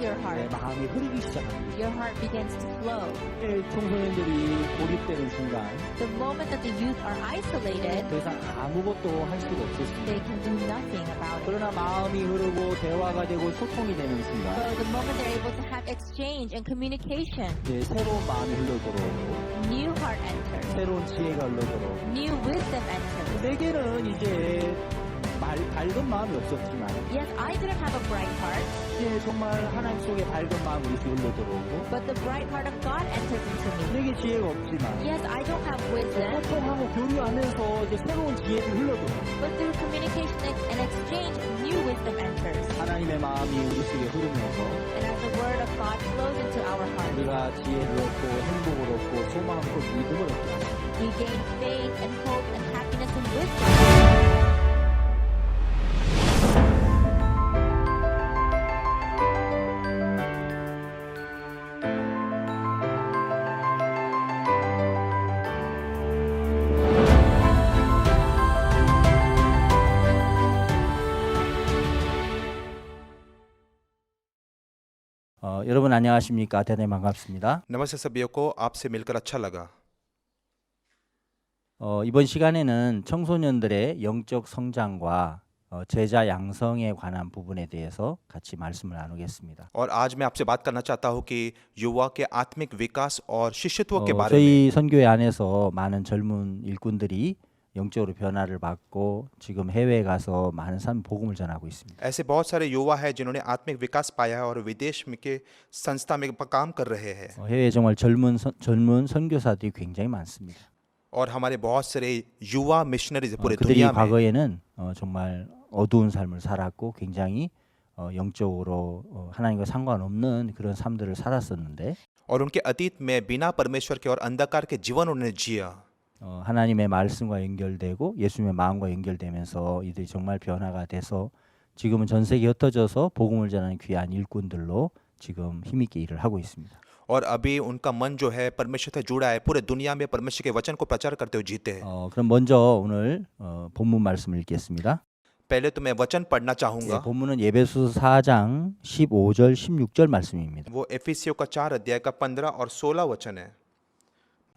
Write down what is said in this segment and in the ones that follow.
your heart. 마음이 흐르기 시작합니다. Your heart begins to flow. 청소년들이 고립되는 순간 The moment that the youth are isolated, 더 이상 아무것도 할 수가 없었습니다. they can do nothing about it. 그러나 마음이 흐르고 대화가 되고 소통이 되는 순간 So the moment they're able to have exchange and communication, 새로운 마음이 흘러들어오고 new heart enters, 새로운 지혜가 흘러들어오고 new wisdom enters. 내게는 이제 밝은 마음이 없었지만 Yes, I didn't have a bright heart, 정말 하나님 속에 밝은 마음이 이렇게 흘러들어오고 but the bright heart of God enters into me. 내게 지혜가 없지만 Yes, I don't have wisdom, 소통하고 교류하면서 이제 새로운 지혜를 흘러들어오고 but through communication and exchange, new wisdom enters. 하나님의 마음이 우리 속에 흐르면서 And as the word of God flows into our heart, 우리가 지혜를 얻고 행복을 얻고 소망을 얻고 믿음을 얻게 하십니다. we gain faith and hope and happiness and wisdom. 여러분 안녕하십니까? 대단히 반갑습니다. नमस्ते सभी को आपसे मिलकर अच्छा लगा। 이번 시간에는 청소년들의 영적 성장과 제자 양성에 관한 부분에 대해서 같이 말씀을 나누겠습니다. और आज मैं आपसे बात करना चाहता हूँ कि युवा के आत्मिक विकास और शिष्यत्व के बारे में। 저희 선교회 안에서 많은 젊은 일꾼들이 영적으로 변화를 받고 지금 해외에 가서 많은 사람 복음을 전하고 있습니다. ऐसे बहुत सारे युवा हैं जिन्होंने आत्मिक विकास पाया है और विदेश में के संस्था में काम कर रहे हैं। 해외에 정말 젊은 선교사들이 굉장히 많습니다. और हमारे बहुत सारे युवा मिशनरीज पूरे 그들이 दुनिया में 과거에는 정말 어두운 삶을 살았고 굉장히 영적으로 하나님과 상관없는 그런 삶들을 살았었는데 और उनके अतीत में बिना परमेश्वर के और अंधकार के जीवन उन्होंने जिया। 하나님의 말씀과 연결되고 예수님의 마음과 연결되면서 이들이 정말 변화가 돼서 지금은 전 세계에 흩어져서 복음을 전하는 귀한 일꾼들로 지금 힘있게 일을 하고 있습니다. और अभी उनका मन जो है परमेश्वर से जुड़ा है, पूरे दुनिया में परमेश्वर के वचन को प्रचार करते हुए जीते हैं। 그럼 먼저 오늘 본문 말씀을 읽겠습니다. पहले तो मैं वचन पढ़ना चाहूंगा। 본문은 예배소서 4장 15절 16절 말씀입니다. वो एफिसियों का 4 अध्याय का 15 और 16 वचन है।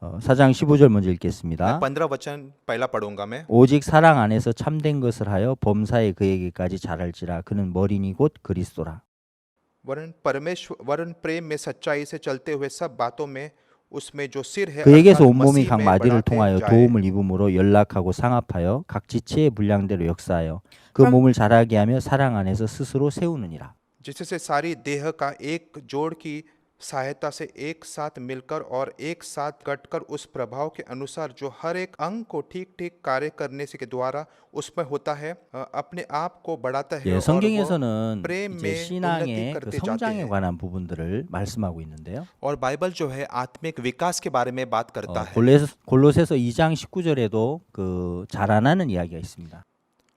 4장 15절 먼저 읽겠습니다. 15 वचन पहला पढ़ूंगा मैं। 오직 사랑 안에서 참된 것을 하여 범사에 그에게까지 자랄지라 그는 머리니 곧 그리스도라. वरन प्रेम में सच्चाई से चलते हुए सब बातों में उसमें जो सिर है 그에게서 अर्थात 온몸이 मसीह 각 में 마디를 बढ़ाते 통하여 जाए। 도움을 입음으로 연락하고 상합하여 각 지체의 분량대로 역사하여 그 몸을 자라게 하며 사랑 안에서 스스로 세우느니라. जिससे सारी देह का एक जोड़ की सहायता से एक साथ मिलकर और एक साथ कटकर उस प्रभाव के अनुसार जो हर एक अंग को ठीक ठीक कार्य करने से के द्वारा उसमें होता है अपने आप को बढ़ाता है। 예, और 성경에서는 प्रेम 이제 में 신앙의 उन्नति 그 करते जाते 성장에 हैं। 관한 부분들을 말씀하고 있는데요. और बाइबल जो है आत्मिक विकास के बारे में बात करता है। 골로새서 2장 19절에도 그 자라나는 이야기가 있습니다.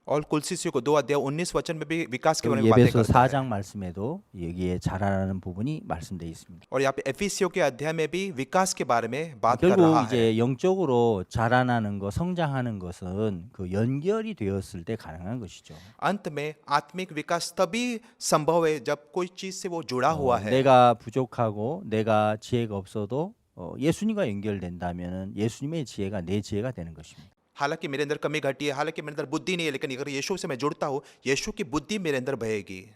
और कुलसीसियों को 2 अध्याय 19 वचन में भी विकास के बारे में बातें 예배소 करता है। 4장 말씀에도 여기에 자라나는 부분이 말씀되어 있습니다. और यहाँ पे एफिसियों के अध्याय में भी विकास के बारे में बात कर 결국 रहा है। 이제 영적으로 자라나는 것, 성장하는 것은 그 연결이 되었을 때 가능한 것이죠. अंत में आत्मिक विकास तभी संभव है जब कोई चीज से वो जुड़ा हुआ है। 내가 부족하고 내가 지혜가 없어도 예수님과 연결된다면은 예수님의 지혜가 내 지혜가 되는 것입니다. हालांकि मेरे अंदर कमी घटी है, हालांकि मेरे अंदर बुद्धि नहीं है, लेकिन अगर यीशु से मैं जुड़ता हूँ, यीशु की बुद्धि मेरे अंदर बहेगी।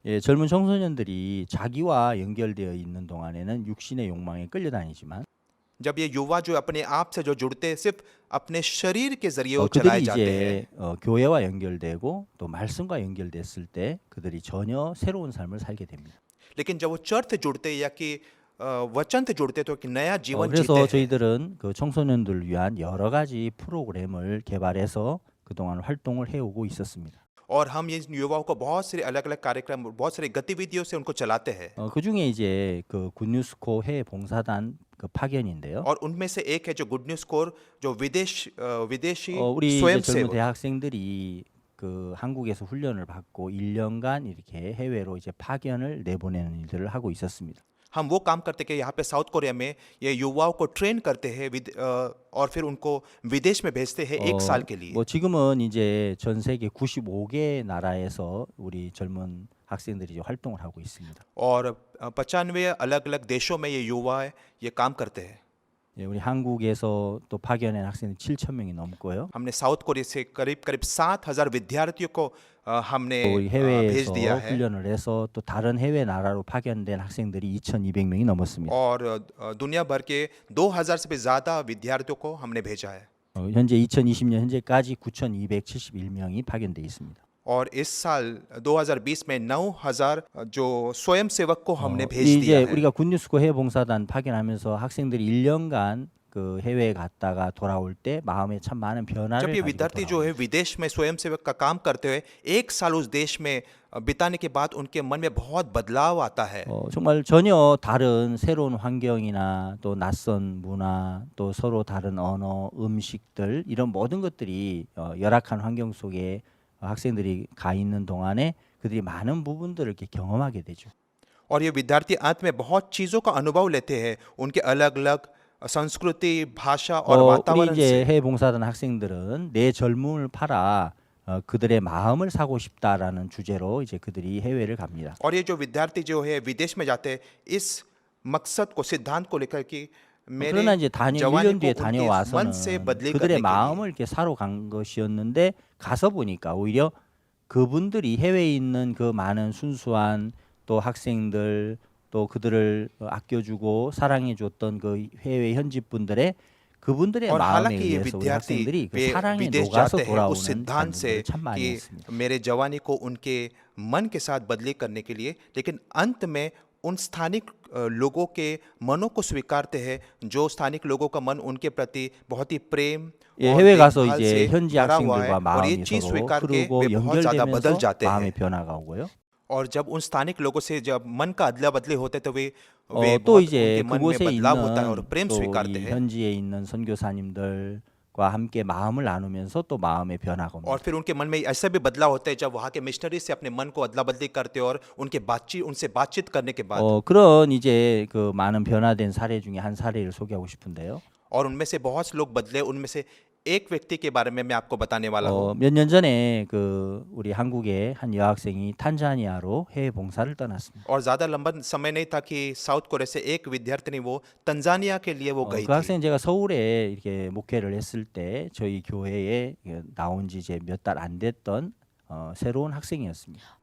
예, 젊은 청소년들이 자기와 연결되어 있는 동안에는 육신의 욕망에 끌려다니지만 जब ये युवा जो अपने आप से जो जुड़ते हैं सिर्फ अपने शरीर के जरिए वो 그들이 चलाए जाते हैं। 이제 교회와 연결되고 또 말씀과 연결됐을 때 그들이 전혀 새로운 삶을 살게 됩니다. लेकिन जब वो चर्च से जुड़ते हैं या कि वचन से जुड़ते तो एक नया जीवन जीते 그래서 हैं। 저희들은 그 청소년들을 위한 여러 가지 프로그램을 개발해서 그동안 활동을 해오고 있었습니다. और हम ये युवाओं को बहुत सारे अलग अलग कार्यक्रम बहुत सारी गतिविधियों से उनको चलाते हैं। 그 중에 이제 그 굿뉴스코 해외 봉사단 그 파견인데요. और उनमें से एक है जो गुड न्यूज कोर जो विदेशी 우리 이제 젊은 स्वयंसेवक 대학생들이 그 한국에서 훈련을 받고 1년간 이렇게 해외로 이제 파견을 내보내는 일들을 하고 있었습니다. हम वो काम करते कि यहाँ पे साउथ कोरिया में ये युवाओं को ट्रेन करते हैं और फिर उनको विदेश में भेजते हैं 1 साल के लिए। 뭐 지금은 이제 전 세계 95개 나라에서 우리 젊은 학생들이 이제 활동을 하고 있습니다. और 95 अलग अलग देशों में ये युवा है ये काम करते हैं. 예, 우리 한국에서 또 파견한 학생이 7천 명이 넘고요. हमने साउथ कोरिया से करीब करीब 7,000 विद्यार्थियों को हमने 또 우리 भेज 해외에서 दिया है. 훈련을 해서 또 다른 해외 나라로 파견된 학생들이 2,200명이 넘었습니다. और दुनिया भर के 2,000 से भी ज़्यादा विद्यार्थियों को हमने भेजा है. 현재 2020년 현재까지 9,271명이 파견돼 있습니다. और इस साल 2020 में 9,000 जो स्वयं सेवक को हमने भेज 이제 दिया है. 우리가 굿뉴스코 해외 봉사단 파견하면서 학생들이 1년간 그 해외에 갔다가 돌아올 때 마음에 참 많은 변화를 जब ये 가지고 विद्यार्थी जो 돌아와요. है विदेश में स्वयं सेवक का काम करते हुए एक साल उस देश में बिताने के बाद उनके मन में बहुत बदलाव आता है. 정말 전혀 다른 새로운 환경이나 또 낯선 문화 또 서로 다른 언어, 음식들 이런 모든 것들이 열악한 환경 속에 학생들이 가 있는 동안에 그들이 많은 부분들을 이렇게 경험하게 되죠. और ये विद्यार्थी अंत में बहुत चीज़ों का अनुभव लेते हैं उनके अलग अलग संस्कृति भाषा और 우리 वातावरण 이제 से. 해외 봉사단 학생들은 내 젊음을 팔아 그들의 마음을 사고 싶다라는 주제로 이제 그들이 해외를 갑니다. और ये जो विद्यार्थी जो है विदेश में जाते हैं इस मकसद को सिद्धांत को लेकर कि 그러나 이제 मेरे जवानी 1년 뒤에 को उनके मन से 다녀와서는 बदली 그들의 करने के लिए 마음을 이렇게 사러 간 것이었는데 가서 보니까 오히려 그분들이 해외에 있는 그 많은 순수한 또 학생들 또 그들을 아껴주고 사랑해줬던 그 해외 현지 분들의 그분들의 और 마음에 हालांकि ये 의해서 우리 विद्यार्थी 학생들이 그 वे 사랑에 विदेश 녹아서 जाते हैं 돌아오는 उस सिद्धांत से 경우를 참 많이 कि 했습니다. मेरे जवानी को उनके मन के साथ बदली करने के लिए, लेकिन अंत में उन स्थानिक लोगों के मनों को स्वीकारते हैं जो स्थानिक लोगों का मन उनके प्रति बहुत ही प्रेम 예, और 해외 가서 देखभाल 이제 से 현지 भरा हुआ है 학생들과 और ये 마음이 चीज 서로 स्वीकार के 흐르고 वे बहुत ज्यादा बदल 연결되면서 जाते 마음의 हैं. 변화가 오고요. और जब उन स्थानिक लोगों से जब मन का अदला बदली होते तो वे 또 बहुत 이제 उनके मन में 그곳에 बदलाव होता है और 있는 प्रेम 또 स्वीकारते 이 हैं. 현지에 있는 선교사님들과 함께 마음을 나누면서 또 마음의 변화가 और 옵니다. फिर उनके मन में ऐसा भी बदलाव होता है जब वहाँ के मिशनरी से अपने मन को अदला बदली करते हो और उनसे बातचीत करने के बाद. 그런 이제 그 많은 변화된 사례 중에 한 사례를 소개하고 싶은데요. और उनमें से बहुत से लोग बदले. उनमें से एक व्यक्ति के बारे में मैं आपको बताने वाला हूँ. 몇 년 전에 그 우리 한국의 한 여학생이 탄자니아로 해외 봉사를 떠났습니다. और ज़्यादा लंबा समय नहीं था कि साउथ कोरिया से एक विद्यार्थी ने वो तंजानिया के लिए वो गई 그 थी. 학생 제가 서울에 이렇게 목회를 했을 때 저희 교회에 나온 지 이제 몇 달 안 됐던 새로운 학생이었습니다.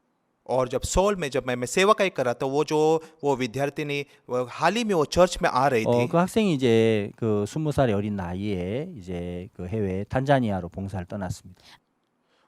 और जब सोल में जब मैं सेवा का करा तो वो विद्यार्थिनी हाल ही में वो चर्च में आ रही थी. 그 학생이 이제 그 20살의 어린 나이에 이제 그 해외 탄자니아로 봉사를 떠났습니다.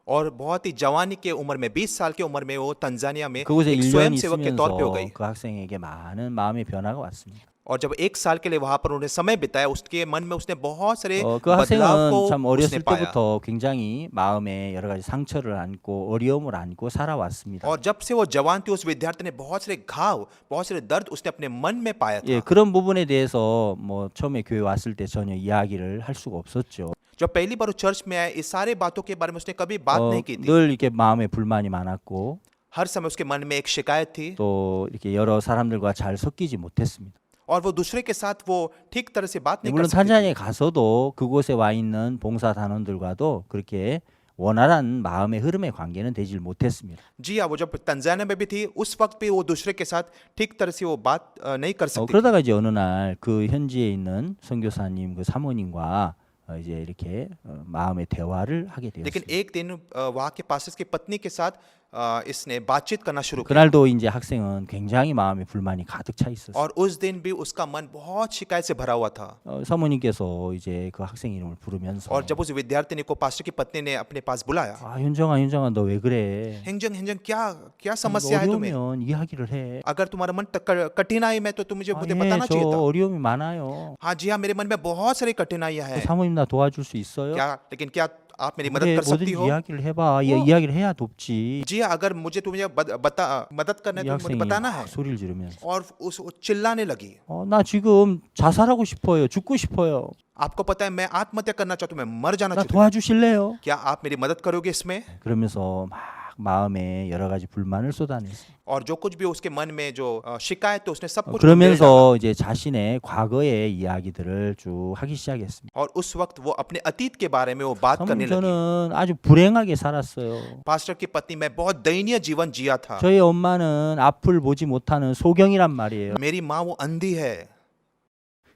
और बहुत ही जवानी के उम्र में 20 साल की उम्र में वो तंजानिया में 그곳에 एक 1년 स्वयं सेवक के तौर पे हो गई. 있으면서 그 학생에게 많은 마음의 변화가 왔습니다. और जब एक साल के लिए वहां पर उन्हें समय बिताया उसके मन में उसने बहुत सारे 그 बदलाव 학생은 को 참 उसने 어렸을 पाया. 때부터 굉장히 마음에 여러 가지 상처를 안고 어려움을 안고 살아왔습니다. और जब से वो जवान थी उस विद्यार्थी ने बहुत सारे घाव बहुत सारे दर्द उसने अपने मन में पाया था. 예, 그런 부분에 대해서 뭐 처음에 교회 왔을 때 전혀 이야기를 할 수가 없었죠. जब पहली बार वो चर्च में आया इस सारे बातों के बारे में उसने कभी बात नहीं की थी. 늘 이렇게 마음에 불만이 많았고 हर समय उसके मन में एक शिकायत थी 또 이렇게 여러 사람들과 잘 섞이지 못했습니다. और वो दूसरे के साथ वो ठीक तरह से बात नहीं कर 물론 सकती थी. 탄자니아에 가서도 그곳에 와 있는 봉사 단원들과도 그렇게 원활한 마음의 흐름의 관계는 되질 못했습니다. जी हाँ, वो जब तंजानिया में भी थी उस वक्त भी वो दूसरे के साथ ठीक तरह से वो बात नहीं कर सकती थी. 그러다가 이제 어느 날 그 현지에 있는 선교사님 그 사모님과 이제 이렇게 마음의 대화를 하게 लेकिन 되었습니다. एक दिन वहाँ के पास्टर की पत्नी के साथ इसने बातचीत करना शुरू किया. 그날도 이제 학생은 굉장히 마음에 불만이 가득 차 있었어요. और उस दिन भी उसका मन बहुत शिकायत से भरा हुआ था. 사모님께서 이제 그 학생 이름을 부르면서 और जब उस विद्यार्थिनी को पास्टर की पत्नी ने अपने पास बुलाया, 아 현정아 너 왜 그래? हेंजन हेंजन क्या समस्या है तुम्हें? 어려우면 이야기를 해. अगर तुम्हारा मन कठिनाई में तो तुम मुझे 예, बताना 저 चाहिए था. 어려움이 많아요. हाँ जी हाँ, मेरे मन में बहुत सारी कठिनाइयां हैं. 사모님 나 도와줄 수 있어요? लेकिन क्या आप मेरी मदद 그래, कर सकती 뭐든지 हो? 이야기를 해봐. 이야기를 해야 돕지. जी हाँ, अगर मुझे तुम्हें मदद करना 이 है तो मुझे 학생이 बताना 막 है. 소리를 지르면서 और वो चिल्लाने लगी. 나 지금 자살하고 싶어요. 죽고 싶어요. आपको पता है मैं आत्महत्या करना चाहता हूँ, मैं मर जाना 나 चाहता हूँ. 도와주실래요? क्या आप मेरी मदद करोगे इसमें? 그러면서 막 마음에 여러 가지 불만을 쏟아냈어요. और जो कुछ भी उसके मन में जो शिकायत है उसने सब कुछ मेल डाला। 그러면서 이제 자신의 과거의 이야기들을 쭉 하기 시작했습니다. और उस वक्त वो अपने अतीत के बारे में वो बात करने 사모님, लगी। 저는 아주 불행하게 살았어요. पास्टर की पत्नी मैं बहुत दयनीय जीवन जिया था। 저희 엄마는 앞을 보지 못하는 소경이란 말이에요. मेरी माँ वो अंधी है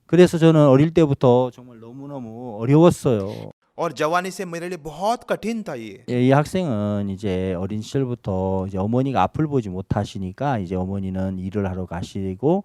그래서 저는 어릴 때부터 정말 너무너무 어려웠어요. और जवानी से मेरे लिए बहुत कठिन था ये। 이 학생은 이제 어린 시절부터 이제 어머니가 앞을 보지 못하시니까 이제 어머니는 일을 하러 가시고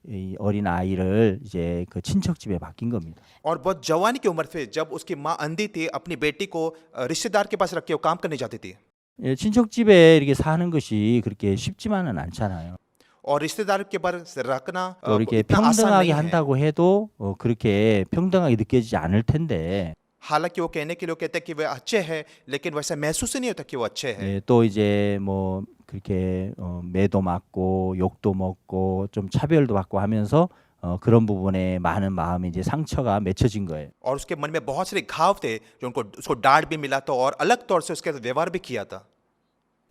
이 어린 아이를 이제 그 친척 집에 맡긴 겁니다. और बहुत जवानी की उम्र से जब उसकी माँ अंधी थी अपनी बेटी को रिश्तेदार के पास रख के वो काम करने जाती थी। 예, 친척 집에 이렇게 사는 것이 그렇게 쉽지만은 않잖아요. और रिश्तेदार के पास रखना 또 이렇게 इतना आसान 평등하게 नहीं है। 한다고 해도 그렇게 평등하게 느껴지지 않을 텐데 हालांकि वो कहने के लिए कहते हैं कि वे अच्छे हैं लेकिन वैसा महसूस ही नहीं होता कि वो अच्छे हैं। 예, 또 이제 뭐 그렇게 매도 맞고 욕도 먹고 좀 차별도 받고 하면서 그런 부분에 많은 마음이 이제 상처가 맺혀진 거예요. और उसके मन में बहुत सारे घाव थे जो उसको डांट भी मिला था और अलग तौर से उसके साथ व्यवहार भी किया था।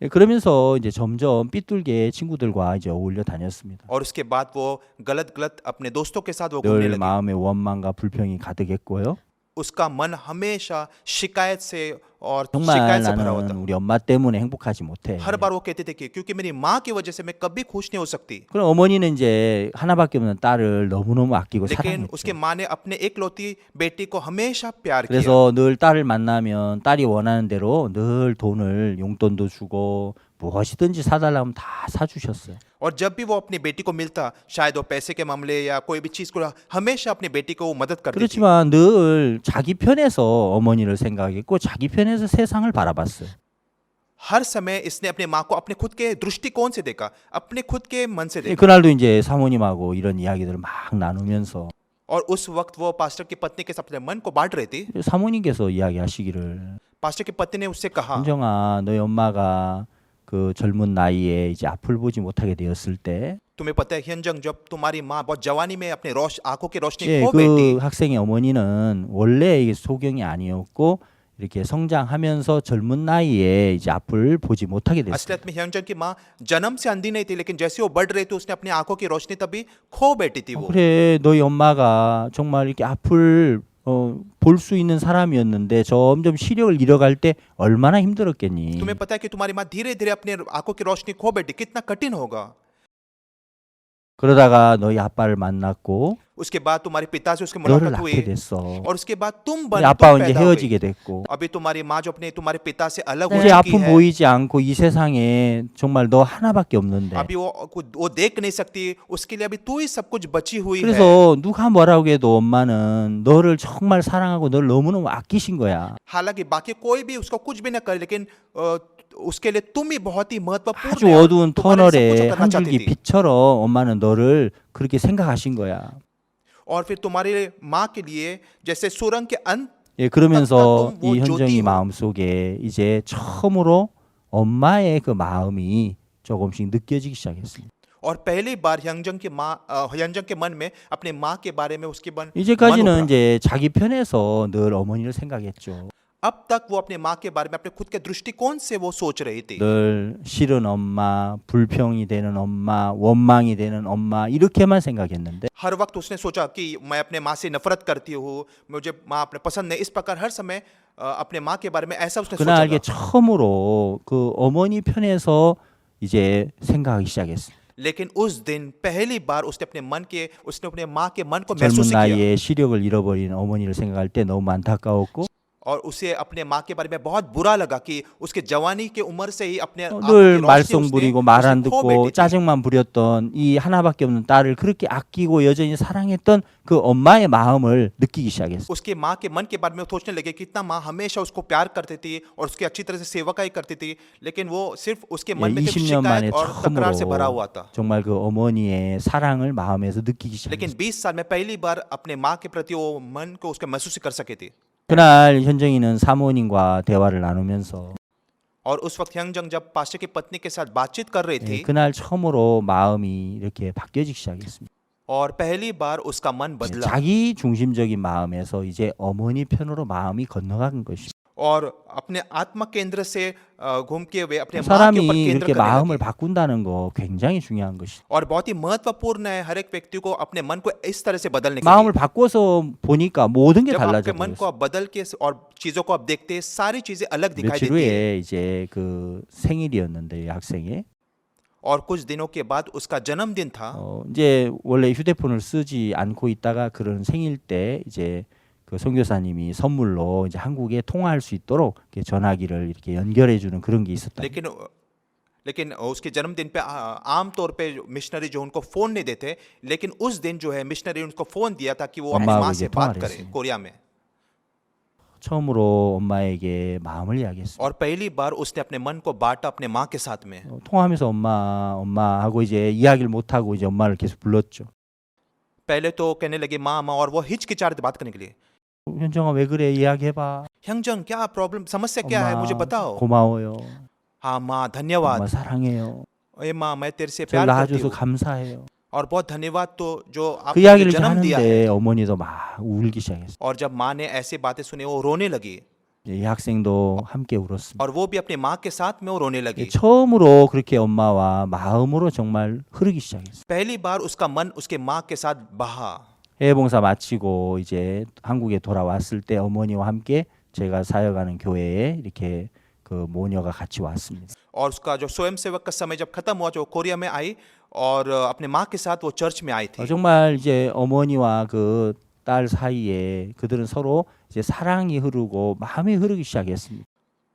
예, 그러면서 이제 점점 삐뚤게 친구들과 이제 어울려 다녔습니다. और उसके बाद वो गलत अपने दोस्तों के साथ वो घूमने 늘 लगी। 마음에 원망과 불평이 가득했고요. उसका मन हमेशा शिकायत से और 정말 शिकायत से भरा हुआ 나는 था। 우리 엄마 때문에 행복하지 못해. हर बार वो कहते थे कि क्योंकि मेरी माँ की वजह से मैं कभी खुश नहीं हो सकती। 그럼 어머니는 이제 하나밖에 없는 딸을 너무너무 아끼고 लेकिन उसके 사랑했죠. माँ ने अपने एकलौती बेटी को हमेशा प्यार किया। 그래서 늘 딸을 만나면 딸이 원하는 대로 늘 돈을 용돈도 주고 무엇이든지 사달라면 다 사주셨어요. और जब भी वो अपनी बेटी को मिलता शायद वो पैसे के मामले या कोई भी चीज को हमेशा अपनी बेटी को वो मदद करती थी। 그렇지만 늘 자기 편에서 어머니를 생각했고 자기 편에서 세상을 바라봤어요. हर समय इसने अपने माँ को अपने खुद के दृष्टिकोण से देखा, अपने खुद के मन से देखा। 그날도 이제 사모님하고 이런 이야기들을 막 나누면서 और उस वक्त वो पास्टर की पत्नी के साथ अपने मन को बांट रही थी। 사모님께서 इ야기하시기를 पास्टर की पत्नी ने उससे कहा, 현정아, 너희 엄마가 그 젊은 나이에 이제 앞을 보지 못하게 되었을 때, तुम्हें पता है हियनजंग जब तुम्हारी माँ बहुत जवानी में अपने आंखों की रोशनी 예, खो 그 बैठी, 학생의 어머니는 원래 이게 소경이 아니었고 이렇게 성장하면서 젊은 나이에 이제 앞을 보지 못하게 됐어요. असलियत में हियनजंग की माँ जन्म से अंधी नहीं थी लेकिन जैसे वो बढ़ रही थी उसने अपनी आंखों की रोशनी तभी खो बैठी थी वो। 그래, 너희 엄마가 정말 이렇게 앞을 볼 수 있는 사람이었는데 점점 시력을 잃어갈 때 얼마나 힘들었겠니? तुम्हें पता है कि तुम्हारी माँ धीरे धीरे अपने आंखों की रोशनी खो बैठी, कितना कठिन होगा। 그러다가 너희 아빠를 만났고 उसके बाद तुम्हारे पिता से उसकी 너를 मुलाकात हुई 낳게 됐어. और उसके बाद तुम 우리 बन 아빠와 तुम 이제 पैदा हुई। 헤어지게 됐고 अभी तुम्हारी माँ जो अपने तुम्हारे पिता से अलग हो 이제 चुकी 아픔 है। 보이지 않고 이 세상에 정말 너 하나밖에 없는데 अभी वो देख नहीं सकती, उसके लिए अभी तू ही सब कुछ बची हुई है। 그래서 누가 뭐라고 해도 엄마는 너를 정말 사랑하고 너를 너무너무 아끼신 거야. हालांकि बाकी कोई भी उसको कुछ भी न करे लेकिन उसके लिए तुम ही बहुत ही महत्वपूर्ण 아주 है और 어두운 तुम्हारे लिए सब कुछ 터널에 करना 한 चाहती 줄기 थी। 빛처럼 엄마는 너를 그렇게 생각하신 거야. और फिर तुम्हारे माँ के लिए जैसे सुरंग के अंत 예, 그러면서 뭐 이 현정이 ज्योति हो। 마음속에 이제 처음으로 엄마의 그 마음이 조금씩 느껴지기 시작했습니다. और पहली बार हियनजंग के मन में अपने माँ के बारे में उसके मन 이제까지는 이제 자기 편에서 늘 어머니를 생각했죠. अब तक वो अपने माँ के बारे में अपने खुद के दृष्टिकोण से वो सोच रही थी। 늘 싫은 엄마, 불평이 되는 엄마, 원망이 되는 엄마 이렇게만 생각했는데 हर वक्त उसने सोचा कि मैं अपने माँ से नफरत करती हूँ, मुझे माँ अपने पसंद नहीं, इस प्रकार हर समय अपने माँ के बारे में ऐसा उसने 그날 이게 सोचा। 처음으로 그 어머니 편에서 이제 생각하기 시작했어요. लेकिन उस दिन पहली बार उसने अपने माँ के मन को महसूस 젊은 किया 나이에 시력을 잃어버린 어머니를 생각할 때 너무 안타까웠고 और उसे अपने माँ के बारे में बहुत बुरा लगा कि उसके जवानी के उम्र से ही अपने आंखों की 늘 रोशनी 말썽 उसने 부리고 말 안 खो 듣고 बैठी थी। 짜증만 부렸던 이 하나밖에 없는 딸을 그렇게 아끼고 여전히 사랑했던 그 엄마의 마음을 느끼기 시작했어요. उसके माँ के मन के बारे में वो सोचने लगे कि इतना माँ हमेशा उसको प्यार करती थी और उसकी अच्छी तरह से सेवकाई करती थी, लेकिन वो सिर्फ उसके मन में सिर्फ 20년 만에 शिकायत और तकरार से भरा हुआ 처음으로 था। 정말 그 어머니의 사랑을 마음에서 느끼기 लेकिन 시작했어요. 20 साल में पहली बार अपने माँ के प्रति वो मन को उसके महसूस कर सके थे। 그날 현정이는 사모님과 대화를 나누면서 और उस वक्त हियनजंग जब पास्टर की पत्नी के साथ बातचीत कर रही थी 그날 처음으로 마음이 이렇게 바뀌어지기 시작했습니다. और पहली बार उसका मन बदला 자기 중심적인 마음에서 이제 어머니 편으로 마음이 건너간 것입니다. और अपने आत्मा केंद्र से घूम के वे अपने माँ के 사람이 ऊपर केंद्र 이렇게 करने 마음을 लगे। 바꾼다는 거 굉장히 중요한 것이. और बहुत ही महत्वपूर्ण है हर एक व्यक्ति को अपने मन को इस तरह से बदलने के 마음을 लिए। 바꿔서 보니까 모든 게 जब 달라져 आपके मन 버렸어요. को आप बदल के और चीजों को आप देखते हैं, सारी चीजें अलग दिखाई 며칠 देती है। 후에 이제 그 생일이었는데 이 학생의 और कुछ दिनों के बाद उसका जन्मदिन था। 이제 원래 휴대폰을 쓰지 않고 있다가 그런 생일 때 이제 그 선교사님이 선물로 이제 한국에 통화할 수 있도록 이렇게 전화기를 이렇게 연결해 주는 그런 게 있었다. लेकिन उसके जन्मदिन पे आम तौर पे मिशनरी जो उनको फोन नहीं देते, लेकिन उस दिन जो है मिशनरी उनको फोन दिया था कि वो अपनी 엄마하고 माँ 이제 से बात 통화를 करे 했습니다. कोरिया में। 처음으로 엄마에게 마음을 이야기했어요. और पहली बार उसने अपने मन को बांटा अपने माँ के साथ में। 통화하면서 엄마 하고 이제 이야기를 못 하고 이제 엄마를 계속 불렀죠. पहले तो कहने लगे माँ माँ, और वो हिचकिचा रहे थे बात करने के लिए। 현정아 왜 그래 이야기해봐. 형정 क्या प्रॉब्लम, समस्या क्या है, मुझे 엄마 बताओ। 고마워요. हाँ माँ 엄마 धन्यवाद। 사랑해요. ए माँ मैं तेरे से 저를 प्यार करती 낳아줘서 हूँ 감사해요. और बहुत धन्यवाद तो जो 그 आपने 이야기를 मुझे 이제 जन्म दिया है। 하는데 어머니도 막 울기 시작했어요. और जब माँ ने ऐसी बातें सुनी वो रोने लगी, 이 학생도 함께 울었습니다. और वो भी अपनी माँ के साथ में वो रोने लगी। 처음으로 그렇게 엄마와 마음으로 정말 흐르기 시작했어요. पहली बार उसका मन उसके माँ के साथ बहा। 해외 봉사 마치고 이제 한국에 돌아왔을 때 어머니와 함께 제가 사역하는 교회에 이렇게 그 모녀가 같이 왔습니다. और उसका जो स्वयं सेवक का समय जब खत्म हुआ, जो कोरिया में आई और अपने माँ के साथ वो चर्च में आई थी। 정말 이제 어머니와 그 딸 사이에 그들은 서로 이제 사랑이 흐르고 마음이 흐르기 시작했습니다.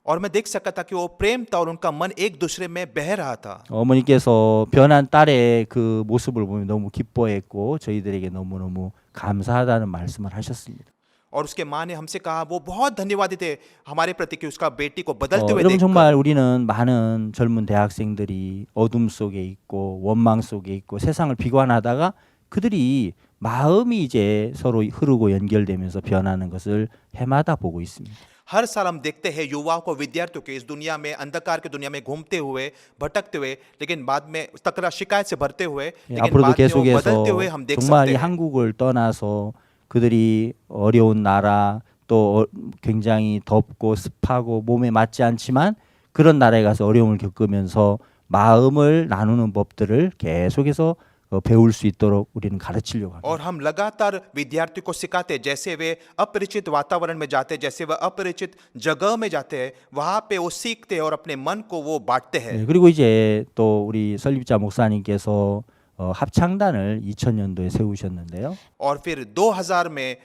और मैं देख सकता था कि वो प्रेम था और उनका मन एक दूसरे में बह रहा था। 어머니께서 변한 딸의 그 모습을 보면 너무 기뻐했고 저희들에게 너무너무 감사하다는 말씀을 하셨습니다. और उसके माँ ने हमसे कहा वो बहुत धन्यवादी थे हमारे प्रति कि उसका बेटी को बदलते हुए 여러분 देखकर। 정말 우리는 많은 젊은 대학생들이 어둠 속에 있고 원망 속에 있고 세상을 비관하다가 그들이 마음이 이제 서로 흐르고 연결되면서 변하는 것을 해마다 보고 있습니다. हर साल हम देखते हैं युवाओं को, विद्यार्थियों के इस दुनिया में, अंधकार की दुनिया में घूमते हुए, भटकते हुए, लेकिन बाद में तकरार शिकायत से भरते हुए, लेकिन 앞으로도 बाद में वो 계속해서 बदलते हुए हम देख 정말 सकते 이 हैं। 한국을 떠나서 그들이 어려운 나라 또 굉장히 덥고 습하고 몸에 맞지 않지만 그런 나라에 가서 어려움을 겪으면서 마음을 나누는 법들을 계속해서 배울 수 있도록 우리는 가르치려고 합니다. और हम लगातार विद्यार्थियों को सिखाते हैं, जैसे वे अपरिचित वातावरण में जाते हैं, जैसे वे अपरिचित जगह में जाते हैं, वहाँ पे वो सीखते हैं और अपने मन को वो बांटते हैं। 네, 그리고 이제 또 우리 설립자 목사님께서 합창단을 2000년도에 세우셨는데요. और फिर 2000 में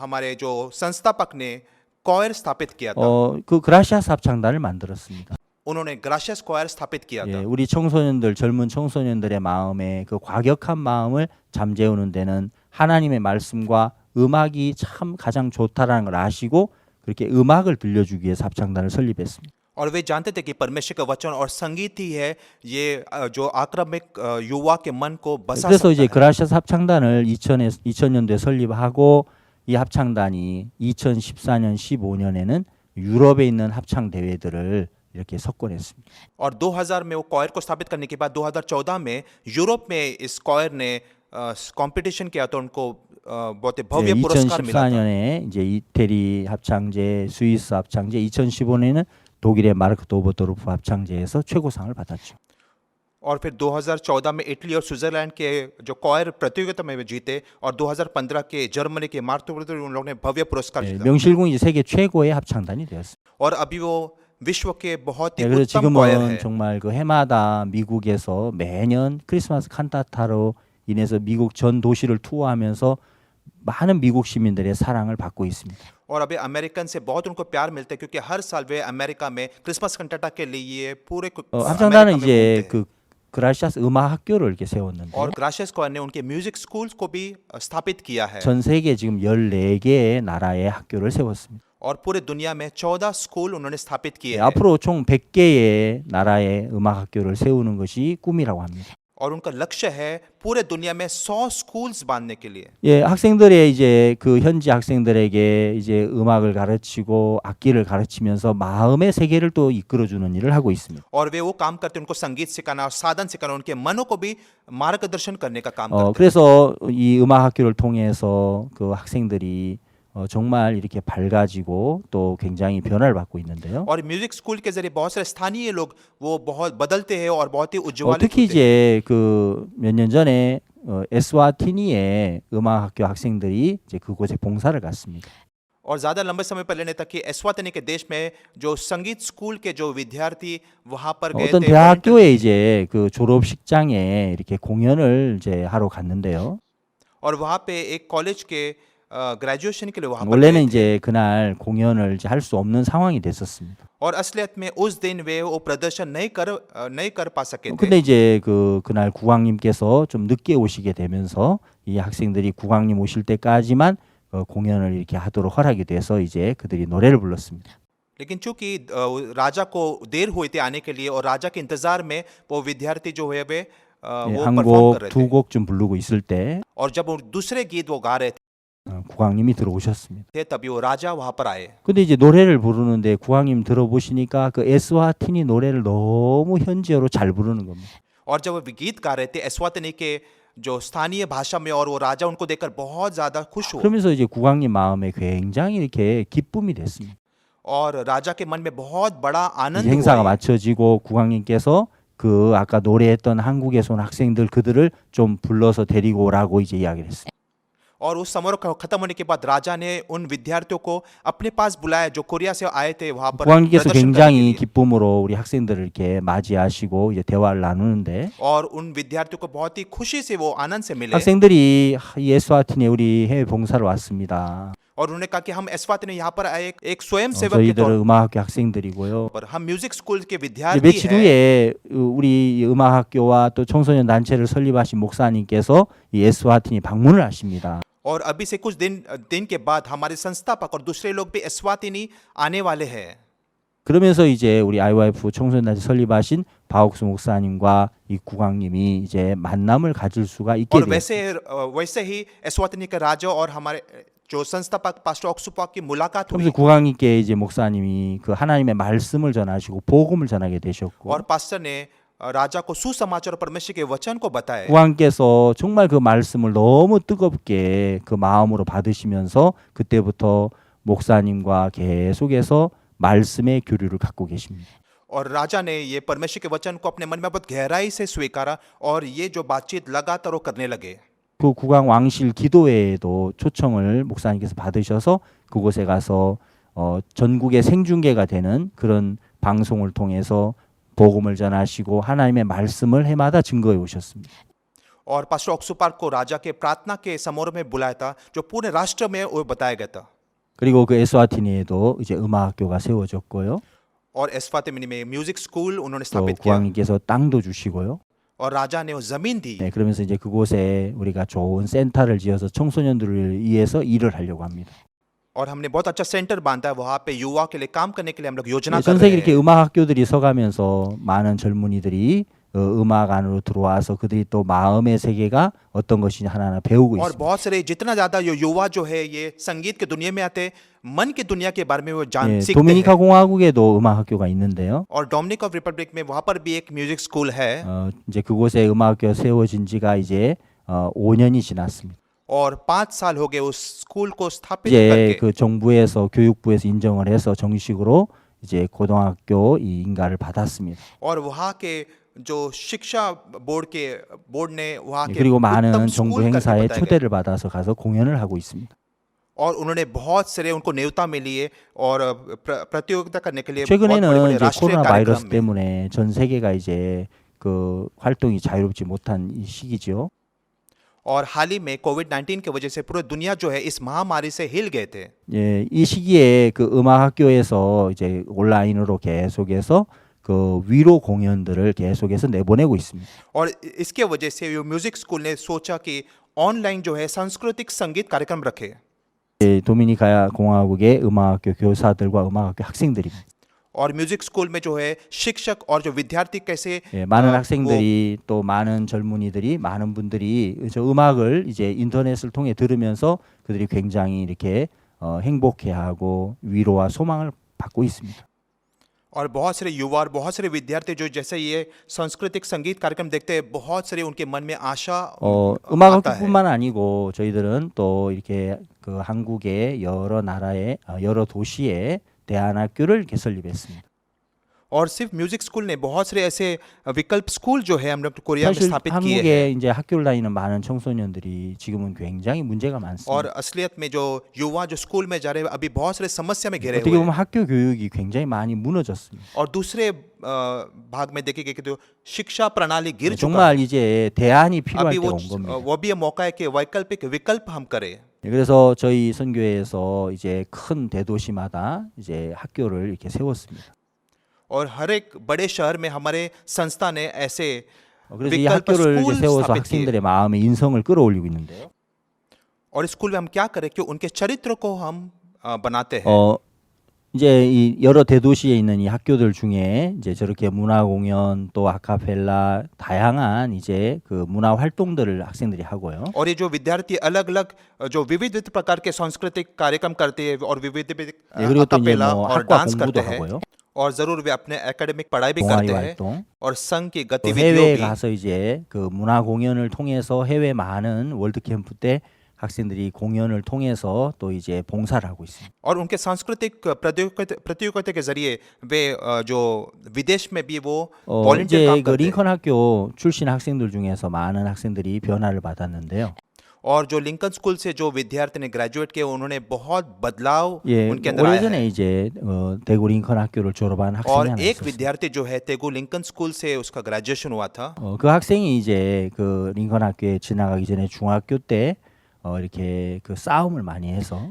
हमारे जो संस्थापक ने कॉयर स्थापित किया था। 그 그라시아스 합창단을 만들었습니다. उन्होंने ग्राशियस कॉयर स्थापित किया था। 예, 우리 청소년들 젊은 청소년들의 마음에 그 과격한 마음을 잠재우는 데는 하나님의 말씀과 음악이 참 가장 좋다라는 걸 아시고 그렇게 음악을 들려주기 위해서 합창단을 설립했습니다. और वे जानते थे कि परमेश्वर का वचन और संगीत ही है ये जो आक्रामक युवा के मन को बसा 그래서 이제 सकता है। 그라시아스 합창단을 2000년도에 설립하고 이 합창단이 2014년 15년에는 유럽에 있는 합창 대회들을 이렇게 석권했습니다. और 2000 में वो कॉयर को स्थापित करने के बाद 2014 में यूरोप में इस कॉयर ने कंपटीशन किया तो उनको बहुत ही भव्य पुरस्कार मिला था। 2014년에 이제 이태리 합창제, 스위스 합창제, 2015년에는 독일의 마르크 도버도르프 합창제에서 최고상을 받았죠. और फिर 2014 में इटली और स्विट्जरलैंड के जो कॉयर प्रतियोगिता में जीते और 2015 के जर्मनी के मार्टोवर्टर उन लोगों ने भव्य पुरस्कार जीता। 명실공히 이제 세계 최고의 합창단이 되었습니다. और अभी वो विश्व के बहुत ही 그래서 उत्तम कॉयर 지금은 है। 정말 그 해마다 미국에서 매년 크리스마스 칸타타로 인해서 미국 전 도시를 투어하면서 많은 미국 시민들의 사랑을 받고 있습니다. और अभी अमेरिकन से बहुत उनको प्यार मिलता है क्योंकि हर साल वे अमेरिका में क्रिसमस कंटाटा के लिए पूरे 합창단은 이제 그 그라시아스 음악 학교를 이렇게 세웠는데 और ग्राशियस कॉयर ने उनके म्यूजिक स्कूल्स को भी स्थापित किया है। 전 세계 지금 14개의 나라의 학교를 세웠습니다. और पूरे दुनिया में 14 स्कूल उन्होंने स्थापित किए हैं। 앞으로 총 100개의 나라의 음악 학교를 세우는 것이 꿈이라고 합니다. और उनका लक्ष्य है पूरे दुनिया में 100 स्कूल्स बांधने के लिए। 예, 학생들의 이제 그 현지 학생들에게 이제 음악을 가르치고 악기를 가르치면서 마음의 세계를 또 이끌어 주는 일을 하고 있습니다. और वे वो काम करते हैं, उनको संगीत सिखाना और साधन सिखाना, उनके मनों को भी मार्गदर्शन करने का काम करते हैं। 그래서 이 음악 학교를 통해서 그 학생들이 정말 이렇게 밝아지고 또 굉장히 변화를 받고 있는데요. और म्यूजिक स्कूल के जरिए बहुत सारे स्थानीय लोग वो बहुत बदलते हैं और बहुत ही उज्ज्वलित 특히 होते हैं। 이제 그 몇 년 전에 에스와티니의 음악학교 학생들이 이제 그곳에 봉사를 갔습니다. और ज़्यादा लंबे समय पहले तक कि एस्वातिनी के देश में जो संगीत स्कूल के जो विद्यार्थी वहाँ पर गए 어떤 थे 대학교에 이제 그 졸업식장에 이렇게 공연을 이제 하러 갔는데요. और वहाँ पे एक कॉलेज के ग्रेजुएशन के लिए वहाँ पर 원래는 गए थे 이제 그날 공연을 할 수 없는 상황이 됐었습니다. और असलियत में उस दिन वे वो प्रदर्शन नहीं कर पा सके थे। 근데 이제 그날 국왕님께서 좀 늦게 오시게 되면서 이 학생들이 국왕님 오실 때까지만 공연을 이렇게 하도록 허락이 돼서 이제 그들이 노래를 불렀습니다. लेकिन चूंकि राजा को देर हुई थी आने के लिए और राजा के इंतजार में वो विद्यार्थी जो है वे 예, वो 한 परफॉर्म कर 곡, रहे 두 थे 곡쯤 부르고 있을 때 और जब वो दूसरे गीत वो गा रहे 국왕님이 들어오셨습니다. थे तभी वो राजा वहाँ पर आए 근데 이제 노래를 부르는데 국왕님 들어보시니까 그 에스와티니 노래를 너무 현지어로 잘 부르는 겁니다. और जब वो गीत गा रहे थे एस्वातिनी के जो स्थानीय भाषा में और वो राजा उनको देखकर बहुत ज्यादा खुश हुआ 그러면서 이제 국왕님 마음에 굉장히 이렇게 기쁨이 됐습니다. और राजा के मन में बहुत बड़ा 이제 आनंद 행사가 हुआ 마쳐지고 국왕님께서 그 아까 노래했던 한국에서 온 학생들 그들을 좀 불러서 데리고 오라고 이제 이야기를 했어요. और उस समारोह खत्म होने के बाद राजा ने उन विद्यार्थियों को अपने पास बुलाया जो कोरिया से आए थे वहां पर 국왕님께서 प्रदर्शन करने के 굉장히 लिए। 기쁨으로 우리 학생들을 이렇게 맞이하시고 이제 대화를 나누는데 और उन विद्यार्थियों को बहुत ही खुशी से वो आनंद से मिले 학생들이 이 에스와티니에 우리 해외 봉사를 왔습니다. और उन्होंने कहा कि हम एस्वातिनी यहाँ पर आए एक स्वयं सेवक के 저희들은 तौर 음악학교 학생들이고요. पर हम म्यूजिक स्कूल के 이제 विद्यार्थी 며칠 हैं 후에 우리 음악학교와 또 청소년 단체를 설립하신 목사님께서 이 에스와티니 방문을 하십니다. और अभी से कुछ दिन के बाद हमारे संस्थापक और दूसरे लोग भी एस्वातिनी आने वाले हैं 그러면서 이제 우리 IYF 청소년 단체 설립하신 바옥수 목사님과 이 국왕님이 이제 만남을 가질 수가 있게 और 됐어요. वैसे ही एस्वातिनी के राजा और हमारे जो संस्थापक पास्टर ऑक्सुपॉक की मुलाकात हुई 그러면서 국왕님께 이제 목사님이 그 하나님의 말씀을 전하시고 복음을 전하게 되셨고 और पास्टर ने राजा को सुसमाचार और परमेश्वर के वचन को बताया 국왕께서 정말 그 말씀을 너무 뜨겁게 그 마음으로 받으시면서 그때부터 목사님과 계속해서 말씀의 교류를 갖고 계십니다. और राजा ने ये परमेश्वर के वचन को अपने मन में बहुत गहराई से स्वीकारा और ये जो बातचीत लगातार वो करने लगे 그 국왕 왕실 기도회에도 초청을 목사님께서 받으셔서 그곳에 가서 전국에 생중계가 되는 그런 방송을 통해서 복음을 전하시고 하나님의 말씀을 해마다 증거해 오셨습니다. और पास्टर ऑक्सुपार्क को राजा के प्रार्थना के समारोह में बुलाया था जो पूरे राष्ट्र में वो बताया गया था 그리고 그 에스와티니에도 이제 음악학교가 세워졌고요. और एस्वातिनी में म्यूजिक स्कूल उन्होंने 또 स्थापित किया 국왕님께서 땅도 주시고요. और राजा ने वो जमीन दी 네, 그러면서 이제 그곳에 우리가 좋은 센터를 지어서 청소년들을 위해서 일을 하려고 합니다. और हमने बहुत अच्छा सेंटर बांधा है वहाँ पे युवा के लिए काम करने के लिए हम लोग योजना 네, कर 전 रहे 세계 이렇게 हैं 음악학교들이 서가면서 많은 젊은이들이 음악 안으로 들어와서 그들이 또 마음의 세계가 어떤 것인지 하나하나 배우고 और 있습니다. बहुत सारे जितना ज्यादा ये युवा जो है ये संगीत की दुनिया में आते मन की दुनिया के बारे में वो जान 예, सीखते 도미니카 हैं 공화국에도 음악학교가 있는데요. और डोमिनिक ऑफ रिपब्लिक में वहाँ पर भी एक म्यूजिक स्कूल है 이제 그곳에 음악학교가 세워진 지가 이제 5년이 지났습니다. और 5 साल हो गए उस स्कूल को स्थापित 이제 करके 그 정부에서 교육부에서 인정을 해서 정식으로 이제 고등학교 이 인가를 받았습니다. और वहाँ के जो शिक्षा बोर्ड ने वहाँ के 그리고 उत्तम 많은 정부 स्कूल करके 행사에 बताया गया 초대를 받아서 가서 공연을 하고 있습니다. और उन्होंने बहुत सारे उनको न्योता मिली है और प्रतियोगिता करने के लिए बहुत 최근에는 बड़े-बड़े 이제 राष्ट्रीय 코로나 바이러스 कार्यक्रम में 때문에 전 세계가 이제 그 활동이 자유롭지 못한 이 시기죠. और हाल ही में कोविड-19 की वजह से पूरी दुनिया जो है इस महामारी से हिल गए थे 예, 이 시기에 그 음악학교에서 이제 온라인으로 계속해서 그 위로 공연들을 계속해서 내보내고 있습니다. और इसके वजह से ये म्यूजिक स्कूल ने सोचा कि ऑनलाइन जो है सांस्कृतिक संगीत कार्यक्रम रखे 도미니카 공화국의 음악학교 교사들과 음악학교 학생들입니다. और म्यूजिक स्कूल में जो है शिक्षक और जो विद्यार्थी कैसे 예, 많은 वो 학생들이 또 많은 젊은이들이 많은 분들이 저 음악을 이제 인터넷을 통해 들으면서 그들이 굉장히 이렇게 행복해하고 위로와 소망을 받고 있습니다. और बहुत सारे युवा और बहुत सारे विद्यार्थी जो जैसे ये सांस्कृतिक संगीत कार्यक्रम देखते हैं बहुत सारे उनके मन में आशा आता है 음악학교뿐만 아니고 저희들은 또 이렇게 그 한국의 여러 나라의 여러 도시에 대안학교를 이렇게 설립했습니다. और सिर्फ म्यूजिक स्कूल ने बहुत सारे ऐसे विकल्प स्कूल जो है हमने कोरिया में 사실 स्थापित किए हैं 한국에 이제 학교를 다니는 많은 청소년들이 지금은 굉장히 문제가 많습니다. और असलियत में जो युवा जो स्कूल में जा रहे हैं अभी बहुत सारे समस्या में घिरे 어떻게 हुए 보면 हैं 학교 교육이 굉장히 많이 무너졌습니다. और दूसरे भाग में देखेंगे कि जो शिक्षा प्रणाली गिर चुका है 정말 이제 대안이 필요할 अभी 때가 वो 온 겁니다. वो भी ये मौका है कि वैकल्पिक विकल्प हम करें 그래서 저희 선교회에서 이제 큰 대도시마다 이제 학교를 이렇게 세웠습니다. और हर एक बड़े शहर में हमारे संस्था ने ऐसे 그래서 이 विकल्प 학교를 이제 स्कूल 세워서 स्थापित किए 학생들의 마음의 인성을 끌어올리고 있는데요. और स्कूल में हम क्या करें कि उनके चरित्र को हम बनाते हैं 이제 이 여러 대도시에 있는 이 학교들 중에 이제 저렇게 문화 공연 또 아카펠라 다양한 이제 그 문화 활동들을 학생들이 하고요. और ये जो विद्यार्थी अलग अलग जो विविध प्रकार के सांस्कृतिक कार्यक्रम करते हैं और विविध 네, 그리고 또 이제 अकापेला 뭐 और 학과 डांस करते 공부도 हैं 하고요. और जरूर वे अपने एकेडमिक पढ़ाई भी 동아리 करते हैं 활동. और संघ की 또 गतिविधियों 해외에 भी 가서 이제 그 문화 공연을 통해서 해외 많은 월드 캠프 때 학생들이 공연을 통해서 또 이제 봉사를 하고 있습니다. और उनके सांस्कृतिक प्रतियोगिता के जरिए वे जो विदेश में भी वो वॉलंटियर 이제 काम 그 करते हैं 링컨 학교 출신 학생들 중에서 많은 학생들이 변화를 받았는데요. और जो लिंकन स्कूल से जो विद्यार्थी ने ग्रेजुएट किए उन्होंने बहुत बदलाव 예, उनके अंदर आया 오래전에 है 이제 대구 링컨 학교를 졸업한 학생이 और 하나 एक 있었어요. विद्यार्थी जो है तेगु लिंकन स्कूल से उसका ग्रेजुएशन हुआ था 그 학생이 이제 그 링컨 학교에 지나가기 전에 중학교 때 이렇게 그 싸움을 많이 해서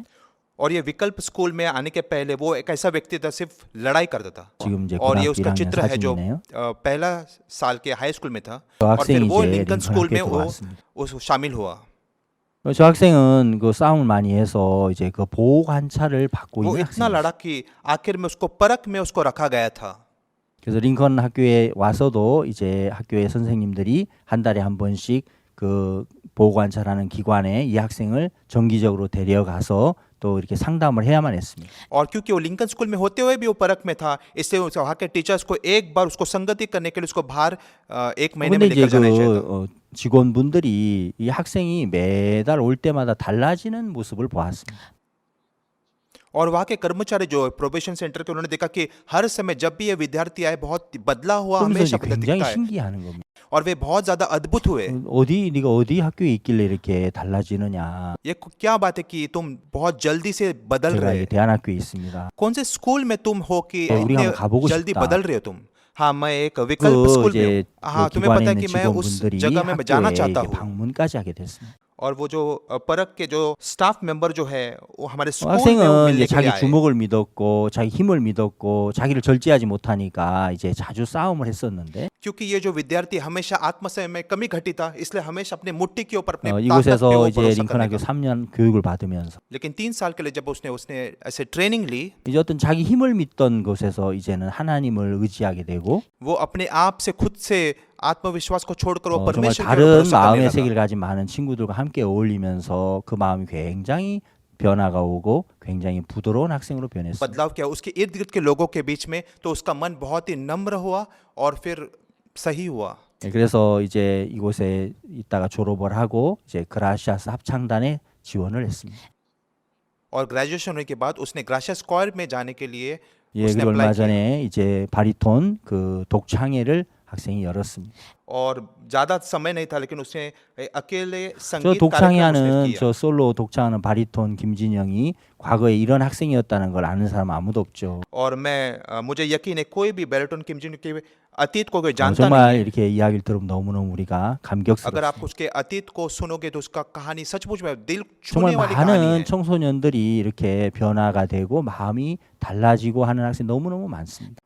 और ये विकल्प स्कूल में आने के पहले वो एक ऐसा व्यक्ति था सिर्फ लड़ाई करता था 지금 이제 और ये 고등학교 उसका 1학년 चित्र है जो 사진이네요. पहला साल के हाई स्कूल में था 그 और फिर 학생이 वो 이제 लिंकन 링컨 स्कूल में 학교에 वो 들어왔습니다. शामिल हुआ 저 학생은 그 싸움을 많이 해서 이제 그 보호 관찰을 받고 वो 있는 इतना 학생이었어요. लड़ा कि आखिर में उसको परख में उसको रखा गया था 그래서 링컨 학교에 와서도 이제 학교의 선생님들이 한 달에 한 번씩 그 보호 관찰하는 기관에 이 학생을 정기적으로 데려가서 또 이렇게 상담을 해야만 했습니다. और क्योंकि वो लिंकन स्कूल में होते हुए भी वो परख में था इसलिए वहाँ के टीचर्स को एक बार उसको संगति करने के लिए उसको बाहर एक महीने में 근데 이제 लेकर जाना चाहिए था 그 직원분들이 이 학생이 매달 올 때마다 달라지는 모습을 보았습니다. और वहाँ के कर्मचारी जो प्रोबेशन सेंटर के उन्होंने देखा कि हर समय जब भी ये विद्यार्थी आए बहुत बदला हुआ 그러면서 हमेशा 이제 굉장히 दिखता है 신기해하는 겁니다. और वे बहुत ज्यादा अद्भुत हुए 네가 어디 학교에 있길래 이렇게 달라지느냐? ये क्या बात है कि तुम बहुत जल्दी से बदल 제가 रहे 이제 대안학교에 있습니다. कौन से स्कूल में तुम हो कि 네, 우리 इतने 한번 가보고 जल्दी 싶다. बदल रहे हो तुम हाँ मैं एक विकल्प 그 स्कूल में 이제 हूँ हाँ 그 तुम्हें 기관에 पता है 있는 कि मैं उस 직원분들이 जगह में जाना 학교에 चाहता 이렇게 हूँ 방문까지 하게 됐습니다. और वो जो परख के जो स्टाफ मेंबर जो है वो हमारे स्कूल में वो 학생은 मिलने 이제 के लिए 자기 आए 주먹을 믿었고 자기 힘을 믿었고 자기를 절제하지 못하니까 이제 자주 싸움을 했었는데 क्योंकि ये जो विद्यार्थी हमेशा आत्मसंयम में कमी घटी था इसलिए हमेशा अपने मुट्ठी के ऊपर अपने ताकत पे 이곳에서 वो 이제 भरोसा 링컨 करने 학교 का 3년 교육을 받으면서 लेकिन 3 साल के लिए जब उसने उसने ऐसे ट्रेनिंग ली 이제 어떤 자기 힘을 믿던 곳에서 이제는 하나님을 의지하게 되고 वो अपने आप से खुद से आत्मविश्वास को छोड़कर वो 정말 परमेश्वर के ऊपर 다른 भरोसा करने 마음의 लगा 세계를 가진 많은 친구들과 함께 어울리면서 그 마음이 굉장히 변화가 오고 굉장히 부드러운 학생으로 변했습니다. बदलाव किया उसके इर्द गिर्द के लोगों के बीच में तो उसका मन बहुत ही नम्र हुआ और फिर सही हुआ 그래서 이제 이곳에 있다가 졸업을 하고 이제 그라시아스 합창단에 지원을 했습니다. और ग्रेजुएशन होने के बाद उसने ग्राशिया स्क्वायर में जाने के लिए 예, उसने 그리고 얼마 अप्लाई किया 전에 이제 바리톤 그 독창회를 학생이 열었습니다. और ज्यादा समय नहीं था लेकिन उसने अकेले 저 संगीत कार्यक्रम उसने 독창회하는 किया 저 솔로 독창하는 바리톤 김진영이 과거에 이런 학생이었다는 걸 아는 사람 아무도 없죠. और मैं मुझे यकीन है कोई भी बैरिटोन किमजिन के अतीत को कोई जानता 정말 नहीं है 이렇게 이야기를 들으면 너무너무 우리가 अगर 감격스럽습니다. आप उसके अतीत को सुनोगे तो उसका कहानी सचमुच में दिल 정말 छूने वाली कहानी 많은 है 청소년들이 이렇게 변화가 되고 마음이 달라지고 하는 학생 너무너무 많습니다.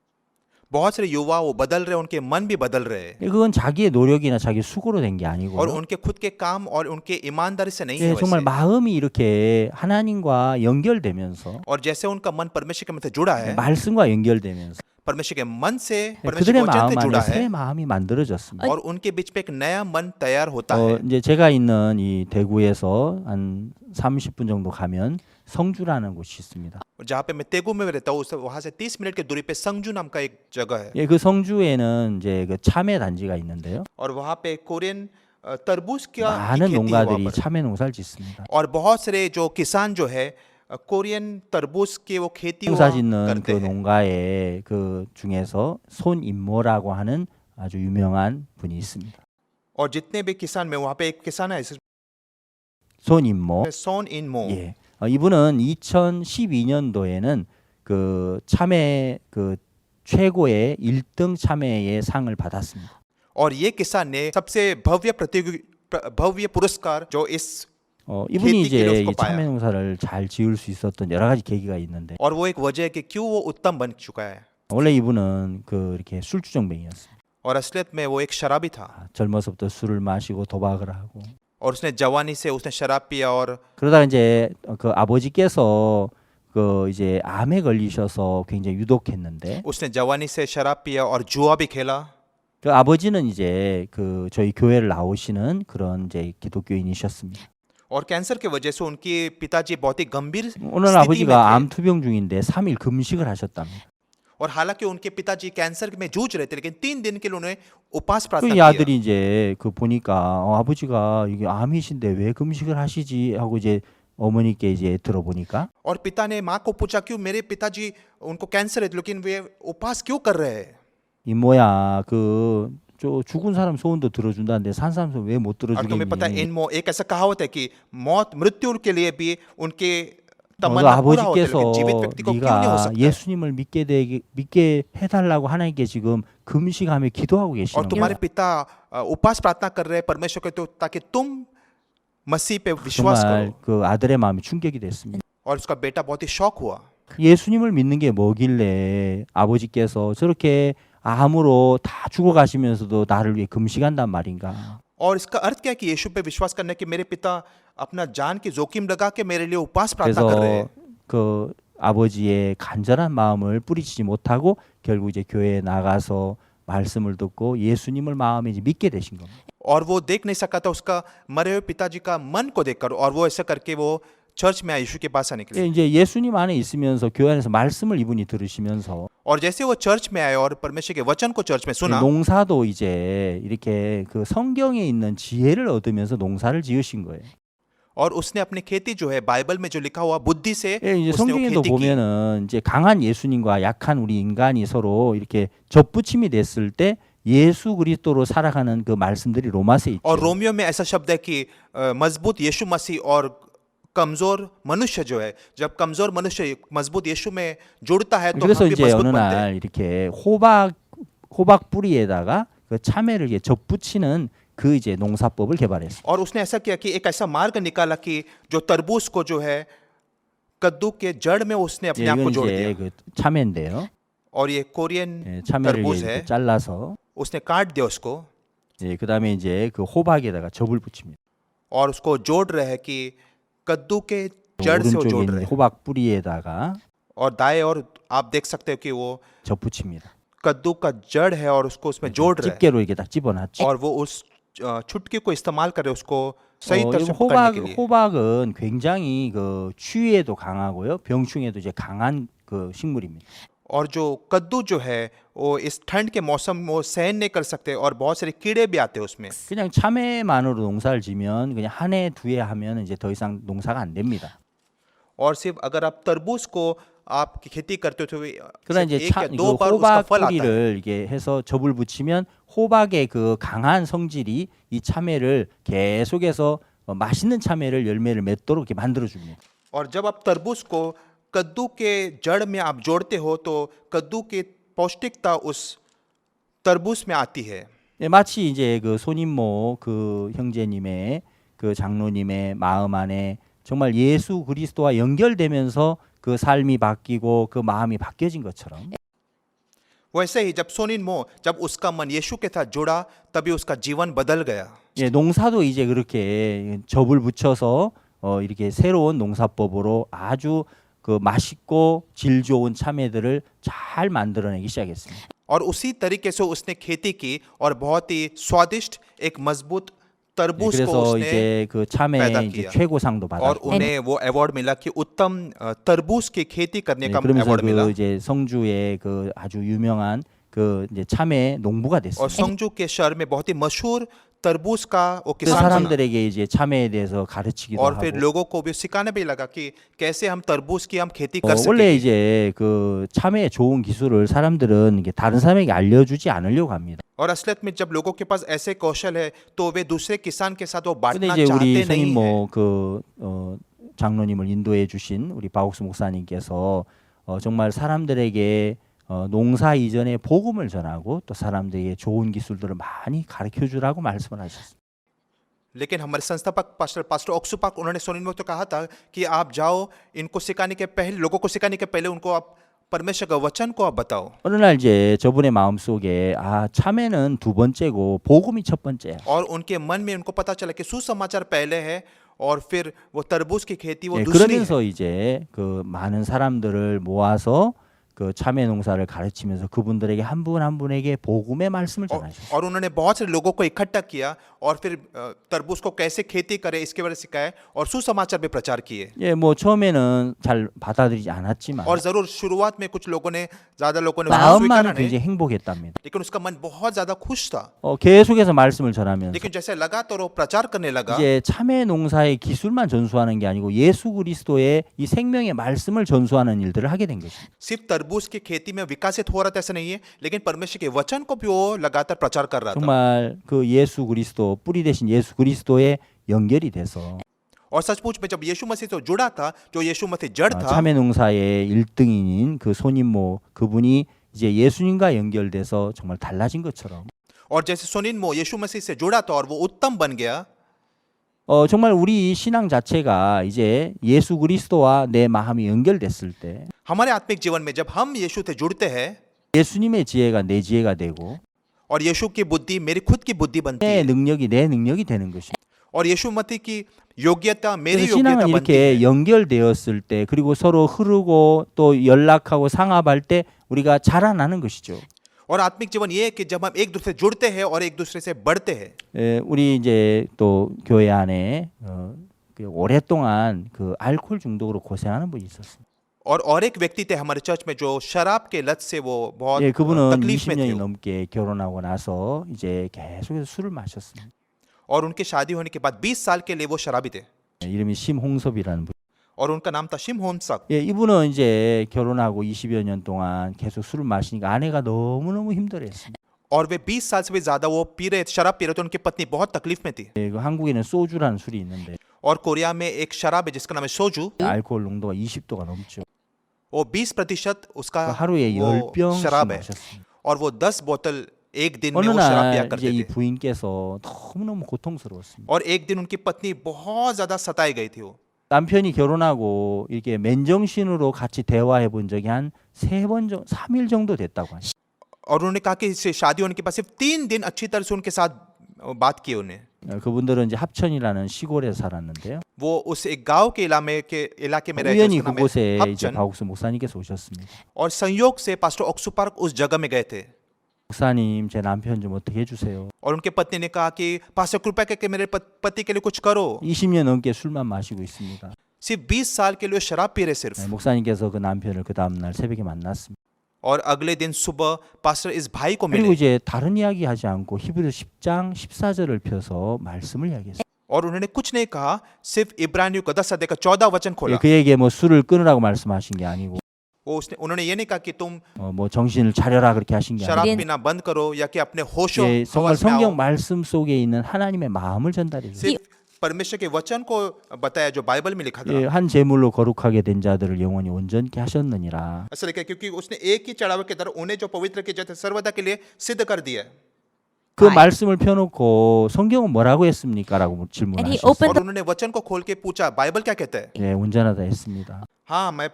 बहुत सारे युवा वो बदल रहे उनके मन भी बदल रहे हैं 그건 자기의 노력이나 자기 수고로 된 게 और 아니고 उनके खुद के काम और उनके ईमानदारी से नहीं है 예, 정말 वैसे 마음이 이렇게 하나님과 연결되면서 और जैसे उनका मन परमेश्वर के मन से जुड़ा है 말씀과 연결되면서 परमेश्वर के मन से 예, परमेश्वर 그들의 के वचन 마음 से 안에 जुड़ा 새 है 마음이 만들어졌습니다. और उनके बीच में एक नया मन तैयार होता है 이제 제가 있는 이 대구에서 한 30분 정도 가면 성주라는 곳이 있습니다. जहाँ पे मैं तेगु में रहता हूँ वहाँ से 30 मिनट की दूरी पे संगजू नाम का एक जगह है 예, 그 성주에는 이제 그 참회 단지가 있는데요. और वहाँ पे कोरियन तरबूज की 많은 खेती है वहाँ 농가들이 पर 참외 농사를 짓습니다. और बहुत सारे जो किसान जो है कोरियन तरबूज की वो खेती 농사 वहाँ 짓는 करते 그 हैं 농가의 그 중에서 손임모라고 하는 아주 유명한 분이 있습니다. और जितने भी किसान में वहाँ पे एक किसान है 손임모. सोन इनमो 예. 이분은 2012년도에는 그 참외 그 최고의 1등 참외의 상을 받았습니다. और ये किसान ने सबसे भव्य पुरस्कार जो इस 이분이 खेती के लिए 이제 उसको 이 पाया 참외 농사를 잘 지을 수 있었던 여러 가지 계기가 있는데 और वो एक वजह है कि क्यों वो उत्तम बन चुका है 원래 이분은 그 이렇게 술주정뱅이였습니다. और असलियत में वो एक शराबी था 젊어서부터 술을 마시고 도박을 하고 और उसने जवानी से उसने शराब पिया और 그러다가 이제 그 아버지께서 그 이제 암에 걸리셔서 굉장히 유독했는데 उसने जवानी से शराब पिया और जुआ भी खेला 그 아버지는 이제 그 저희 교회를 나오시는 그런 이제 기독교인이셨습니다. और कैंसर की वजह से उनके पिताजी बहुत ही गंभीर 오늘 स्थिति में 아버지가 암 थे 투병 중인데 3일 금식을 하셨답니다. और हालांकि उनके पिताजी कैंसर में जूझ रहे थे लेकिन 3 दिन के लिए उन्होंने उपास 그 प्रार्थना 이 किया 아들이 이제 그 보니까 아버지가 이게 암이신데 왜 금식을 하시지 하고 이제 어머니께 이제 들어보니까 और पिता ने माँ को पूछा क्यों मेरे पिताजी उनको कैंसर है लेकिन वे उपास क्यों कर रहे हैं 이모야 그 저 죽은 사람 소원도 들어준다는데 산 사람 소원 왜 못 और तुम्हें पता है 들어주겠니? इनमो एक ऐसा कहावत है कि मृत्यु के लिए भी उनके 너도 तमन्ना पूरा होता है 아버지께서 लेकिन जीवित व्यक्ति को क्यों नहीं हो 네가 सकता है? 예수님을 믿게 해달라고 하나님께 지금 금식하며 기도하고 और 계시는 तुम्हारे 거야. पिता उपास प्रार्थना कर रहे हैं परमेश्वर के तो ताकि तुम मसीह पे विश्वास 정말 करो 그 아들의 마음이 충격이 됐습니다. और उसका बेटा बहुत ही शौक हुआ 예수님을 믿는 게 뭐길래 아버지께서 저렇게 암으로 다 죽어가시면서도 나를 위해 금식한단 말인가? और इसका अर्थ क्या है कि यीशु पे विश्वास करना कि मेरे पिता अपना जान की जोखिम लगा के मेरे लिए उपास प्रार्थना कर रहे हैं 그래서 그 아버지의 간절한 마음을 뿌리치지 못하고 결국 이제 교회에 나가서 말씀을 듣고 예수님을 마음에 이제 믿게 되신 겁니다. और वो देख नहीं सका था उसका मरे हुए पिताजी का मन को देखकर और वो ऐसा करके वो चर्च में आया यीशु के पास आने के लिए 이제 예수님 안에 있으면서 교회 안에서 말씀을 이분이 들으시면서 और जैसे वो चर्च में आए और परमेश्वर के वचन को चर्च में सुना 농사도 이제 이렇게 그 성경에 있는 지혜를 얻으면서 농사를 지으신 거예요. और उसने अपनी खेती जो है बाइबल में जो लिखा हुआ बुद्धि से 예, 이제 उसने वो 성경에도 खेती की 보면은 이제 강한 예수님과 약한 우리 인간이 서로 이렇게 접붙임이 됐을 때 예수 그리스도로 살아가는 그 말씀들이 로마서에 있죠. और रोमियो में ऐसा शब्द है कि मजबूत यीशु मसीह और कमजोर मनुष्य जो है जब कमजोर मनुष्य मजबूत यीशु में जुड़ता है तो 그래서 हम भी 이제 मजबूत 어느 बनते हैं 날 이렇게 호박 뿌리에다가 그 참외를 이렇게 접붙이는 그 이제 농사법을 개발했어요. और उसने ऐसा किया कि एक ऐसा मार्ग निकाला कि जो तरबूज को जो है कद्दू के जड़ में उसने अपने 예, आप को 이건 जोड़ 이제 दिया 그 참외인데요. और ये कोरियन 예, 참외를 तरबूज 이제 है 이렇게 잘라서 उसने काट दिया उसको 예, 그다음에 이제 그 호박에다가 접을 붙입니다. और उसको जोड़ रहे हैं कि कद्दू के जड़ से वो 오른쪽에 जोड़ 있는 रहे हैं 호박 뿌리에다가 और दाएं और आप देख सकते हो कि वो 접붙입니다. कद्दू का जड़ है और उसको उसमें जोड़ रहे हैं 집게로 이렇게 딱 집어넣죠. और वो उस छुटकी को इस्तेमाल करे उसको सही तरह से 이 पकड़ने के लिए 호박은 굉장히 그 추위에도 강하고요, 병충해도 이제 강한 그 식물입니다. और जो कद्दू जो है वो इस ठंड के मौसम में वो सहन नहीं कर सकते और बहुत सारे कीड़े भी आते हैं उसमें 그냥 참외만으로 농사를 지면 그냥 한 해 두 해 하면 이제 더 이상 농사가 안 됩니다. और सिर्फ अगर आप तरबूज को आप खेती करते हो तो 그러나 सिर्फ 이제 एक या 그 दो बार उसका 호박 फल आता है 뿌리를 이게 해서 접을 붙이면 호박의 그 강한 성질이 이 참외를 계속해서 맛있는 참외를 열매를 맺도록 이렇게 만들어 줍니다. और जब आप तरबूज को कद्दू के जड़ में आप जोड़ते हो तो कद्दू की पौष्टिकता उस तरबूज में आती है 네, 마치 이제 그 손임모 그 형제님의 그 장로님의 마음 안에 정말 예수 그리스도와 연결되면서 그 삶이 바뀌고 그 마음이 바뀌어진 것처럼 वैसे ही जब सोनिन मो जब उसका मन यीशु के साथ जुड़ा तभी उसका जीवन बदल गया 예, 농사도 이제 그렇게 접을 붙여서 이렇게 새로운 농사법으로 아주 그 맛있고 질 좋은 참외들을 잘 만들어내기 시작했습니다. और उसी तरीके से उसने खेती की और बहुत ही स्वादिष्ट एक मजबूत 예, तरबूज को 그래서 उसने 이제 그 참외 पैदा 이제 किया। 최고상도 और 받았고 उन्हें वो अवार्ड मिला कि उत्तम तरबूज की खेती करने 예, का 그러면서 अवार्ड मिला 그 이제 성주의 그 아주 유명한 그 이제 참외 농부가 और 됐습니다. संजू के शहर में बहुत ही मशहूर तरबूज का वो 그 किसान बना 사람들에게 이제 참외에 대해서 가르치기도 और फिर 하고 लोगों को भी सिखाने भी लगा कि कैसे हम तरबूज की हम खेती कर 원래 सकेंगे। 이제 그 참외의 좋은 기술을 사람들은 이게 다른 사람에게 알려주지 않으려고 합니다. और असलियत में जब लोगों के पास ऐसे कौशल है तो वे दूसरे किसान के साथ वो 근데 बांटना 이제 우리 चाहते नहीं है। 성인모 장로님을 인도해 주신 우리 박옥수 목사님께서 정말 사람들에게 농사 이전에 복음을 전하고 또 사람들에게 좋은 기술들을 많이 가르쳐 주라고 말씀을 하셨습니다. लेकिन हमारे संस्थापक पास्टर ऑक्सुपाक उन्होंने सोनिन में तो कहा था कि आप जाओ इनको सिखाने के पहले लोगों को सिखाने के पहले उनको आप परमेश्वर का वचन को आप बताओ। 어느 날 이제 저분의 마음속에 참외는 두 번째고 복음이 첫 번째야. और उनके मन में उनको पता चला कि सुसमाचार पहले है और फिर वो तरबूज की खेती वो 예, दूसरी है। 그러면서 이제 그 많은 사람들을 모아서 그 참외 농사를 가르치면서 그분들에게 한 분 한 분에게 복음의 말씀을 전하셨어요. और उन्होंने बहुत सारे लोगों को इकट्ठा किया और फिर तरबूज को कैसे खेती करे इसके बारे में सिखाया और सुसमाचार भी प्रचार किए। 예, 뭐 처음에는 잘 받아들이지 않았지만 और जरूर शुरुआत में कुछ लोगों ने ज्यादा लोगों ने 마음만은 स्वीकारा नहीं, 굉장히 행복했답니다. लेकिन उसका मन बहुत ज्यादा खुश था। 계속해서 말씀을 전하면서 लेकिन जैसे लगा तो वो प्रचार करने लगा 이제 참외 농사의 기술만 전수하는 게 아니고 예수 그리스도의 이 생명의 말씀을 전수하는 일들을 하게 된 것입니다. सिर्फ तरबूज की खेती में विकसित हो रहा था ऐसा नहीं है, लेकिन परमेश्वर के वचन को भी वो लगातार प्रचार कर रहा था। 정말 그 예수 그리스도 뿌리 대신 예수 그리스도에 연결이 돼서 और सचमुच में जब यीशु मसीह से जुड़ा था, जो यीशु मसीह जड़ था, 참외 농사의 1등인인 그 손인모 그분이 이제 예수님과 연결돼서 정말 달라진 것처럼 और जैसे सुनिनमो यीशु मसीह से जुड़ा था और वो उत्तम बन गया, 정말 우리 신앙 자체가 이제 예수 그리스도와 내 마음이 연결됐을 때 हमारे आत्मिक जीवन में जब हम यीशु से जुड़ते हैं 예수님의 지혜가 내 지혜가 되고 और यीशु की बुद्धि मेरी खुद की बुद्धि बनती 내 है 능력이 내 능력이 되는 것입니다. और यीशु मसीह की योग्यता मेरी 그래서 신앙은 योग्यता बनती 이렇게 है। 연결되었을 때 그리고 서로 흐르고 또 연락하고 상합할 때 우리가 자라나는 것이죠. और आत्मिक जीवन ये है कि जब हम एक दूसरे से जुड़ते हैं और एक दूसरे से बढ़ते हैं। 우리 이제 또 교회 안에 그 오랫동안 그 알코올 중독으로 고생하는 분이 있었습니다. और एक व्यक्ति थे हमारे चर्च में जो शराब के लत से वो बहुत 예, 그분은 तकलीफ में थे 20년이 넘게 결혼하고 나서 이제 계속해서 술을 마셨습니다. और उनकी शादी होने के बाद 20 साल के लिए वो शराबी थे 이름이 심홍섭이라는 분. और उनका नाम था शिमहोनसक। 예, 이분은 이제 결혼하고 20여 년 동안 계속 술을 마시니까 아내가 너무너무 힘들어했습니다. और वे 20 साल से भी ज्यादा वो पी रहे शराब पी रहे थे, उनकी पत्नी बहुत तकलीफ में थी। 그 한국에는 소주라는 술이 있는데 और कोरिया में एक शराब है जिसका नाम है सोजू, 알코올 농도가 20도가 넘죠. वो 20% उसका 하루에 वो 10병씩 शराब है 마셨습니다. और वो 10 बोतल एक दिन में 어느 वो शराब पिया 날 करते 이제 이 थे। 부인께서 너무너무 고통스러웠습니다. और एक दिन उनकी पत्नी बहुत ज्यादा सताई गई थी। वो 남편이 결혼하고 이렇게 맨정신으로 같이 대화해 본 적이 한 3번 정도, 3일 정도 됐다고 하죠. और उन्होंने कहा कि इससे शादी होने के बाद सिर्फ 3 दिन अच्छी तरह से उनके साथ बात की उन्हें। 그분들은 이제 합천이라는 시골에 살았는데요. वो उस एक गांव के इलाके में रहते थे, 우연히 उसका नाम है 그곳에 이제 합천। 박옥수 목사님께서 오셨습니다. और संयोग से पास्टर ऑक्सुपार्क उस जगह में गए थे 목사님, 제 남편 좀 어떻게 해주세요. और उनके पत्नी ने कहा कि पास्टर कृपया करके मेरे पति के लिए कुछ करो। 20년 넘게 술만 마시고 있습니다. सिर्फ 20 साल के लिए शराब पी रहे सिर्फ। 목사님께서 그 남편을 그 다음 날 새벽에 만났습니다. और अगले दिन सुबह पास्टर इस भाई को 그리고 मिले 이제 다른 이야기 하지 않고 히브리 10장 14절을 펴서 말씀을 이야기했어요. और उन्होंने कुछ नहीं कहा, सिर्फ इब्रानियों का 10 अध्याय का 14 वचन खोला। 그에게 뭐 술을 끊으라고 말씀하신 게 아니고 उन्होंने ये नहीं कहा कि तुम 뭐 정신을 차려라 그렇게 하신 게 शराब 아니고 पीना बंद करो या कि अपने होशो 예, 정말 हवस में आओ। 성경 말씀 속에 있는 하나님의 마음을 전달해 주세요. सिर्फ परमेश्वर के वचन को बताया जो बाइबल में लिखा था। 예, 한 제물로 거룩하게 된 자들을 영원히 온전케 하셨느니라. ऐसा लिखा है क्योंकि उसने एक ही चढ़ावे के द्वारा उन्हें जो पवित्र किए जाते सर्वदा के लिए सिद्ध कर दिया। 그 말씀을 펴놓고 성경은 뭐라고 했습니까라고 And he 질문하셨어요. opened और उन्होंने वचन को खोल के पूछा बाइबल क्या कहता है। 예, 운전하다 했습니다. हाँ मैं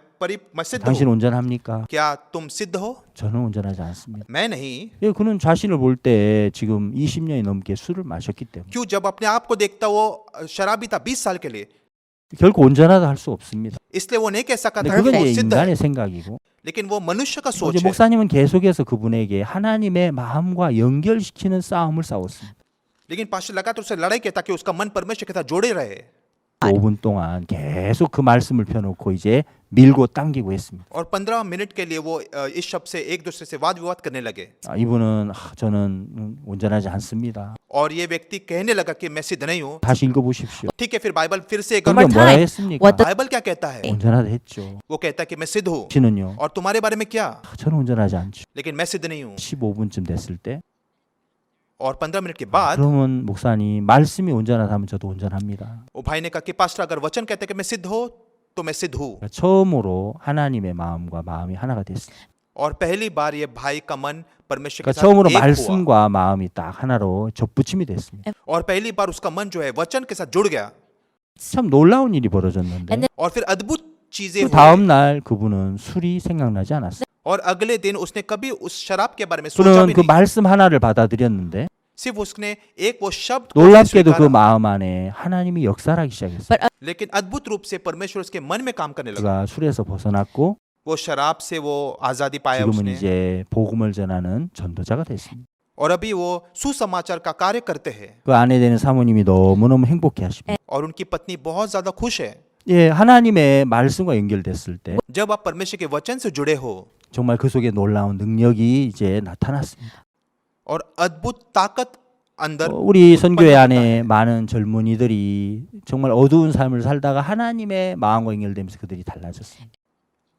सिद्ध 당신 हूँ। 운전합니까? क्या तुम सिद्ध हो? 저는 운전하지 않습니다. मैं नहीं। 예, 그는 자신을 볼 때 지금 20년이 넘게 술을 마셨기 때문에 क्यों? जब अपने आप को देखता वो शराबी था 20 साल के लिए, 결코 운전하다 할 수 없습니다. इसलिए वो नहीं कह सका 근데 था कि 그건 वो 이제 सिद्ध है। 인간의 생각이고 लेकिन वो मनुष्य का 이제 सोच है। 목사님은 계속해서 그분에게 하나님의 마음과 연결시키는 싸움을 싸웠습니다. लेकिन पास्टर लगातार उससे लड़ाई किया ताकि उसका मन परमेश्वर के साथ जोड़े रहे। 5분 동안 계속 그 말씀을 펴놓고 이제 밀고 당기고 했습니다. और 15 मिनट के लिए वो इस शब्द से एक दूसरे से वाद विवाद करने लगे 이분은 저는 운전하지 않습니다. और ये व्यक्ति कहने लगा कि मैं सिद्ध नहीं हूँ 다시 읽어보십시오. ठीक है फिर बाइबल फिर से एक 성경 बार 뭐라 time. 했습니까? What the- बाइबल क्या कहता है 운전하다 했죠. वो कहता है कि मैं सिद्ध हूँ 씨는요? और तुम्हारे बारे में क्या 저는 운전하지 않죠. लेकिन मैं सिद्ध नहीं हूँ 15분쯤 됐을 때 और 15 मिनट के बाद 그러면 목사님 말씀이 운전하다면 저도 운전합니다. वो भाई ने कहा कि पास्टर अगर वचन कहते हैं कि मैं सिद्ध हो तो मैं सिद्ध हूँ 그러니까 처음으로 하나님의 마음과 마음이 하나가 됐습니다. और पहली बार ये भाई का मन परमेश्वर के 그러니까 साथ 처음으로 एक हुआ 말씀과 마음이 딱 하나로 접붙임이 됐습니다. और पहली बार उसका मन जो है वचन के साथ जुड़ गया 참 놀라운 일이 벌어졌는데 And और फिर अद्भुत चीजें 그 हुई 다음 날 그분은 술이 생각나지 않았어요. और अगले दिन उसने कभी उस शराब के बारे में सोचा 그는 भी 그 नहीं 말씀 하나를 받아들였는데 सिर्फ उसने एक वो शब्द को 놀랍게도 그 स्वीकारा, 마음 안에 하나님이 역사하기 시작했어요. But लेकिन अद्भुत रूप से परमेश्वर उसके मन में काम करने लगा 그가 술에서 벗어났고 वो शराब से वो आजादी पाया 지금은 उसने 이제 복음을 전하는 전도자가 됐습니다. और अभी वो सुसमाचार का कार्य करते हैं 그 아내 되는 사모님이 너무너무 행복해하십니다. और उनकी पत्नी बहुत ज्यादा खुश है 예, 하나님의 말씀과 연결됐을 때 जब आप परमेश्वर के वचन से जुड़े हो 정말 그 속에 놀라운 능력이 이제 나타났습니다. और अद्भुत ताकत अंदर 우리 선교회 उत्पन्न 안에 होता है। 많은 젊은이들이 정말 어두운 삶을 살다가 하나님의 마음과 연결되면서 그들이 달라졌습니다.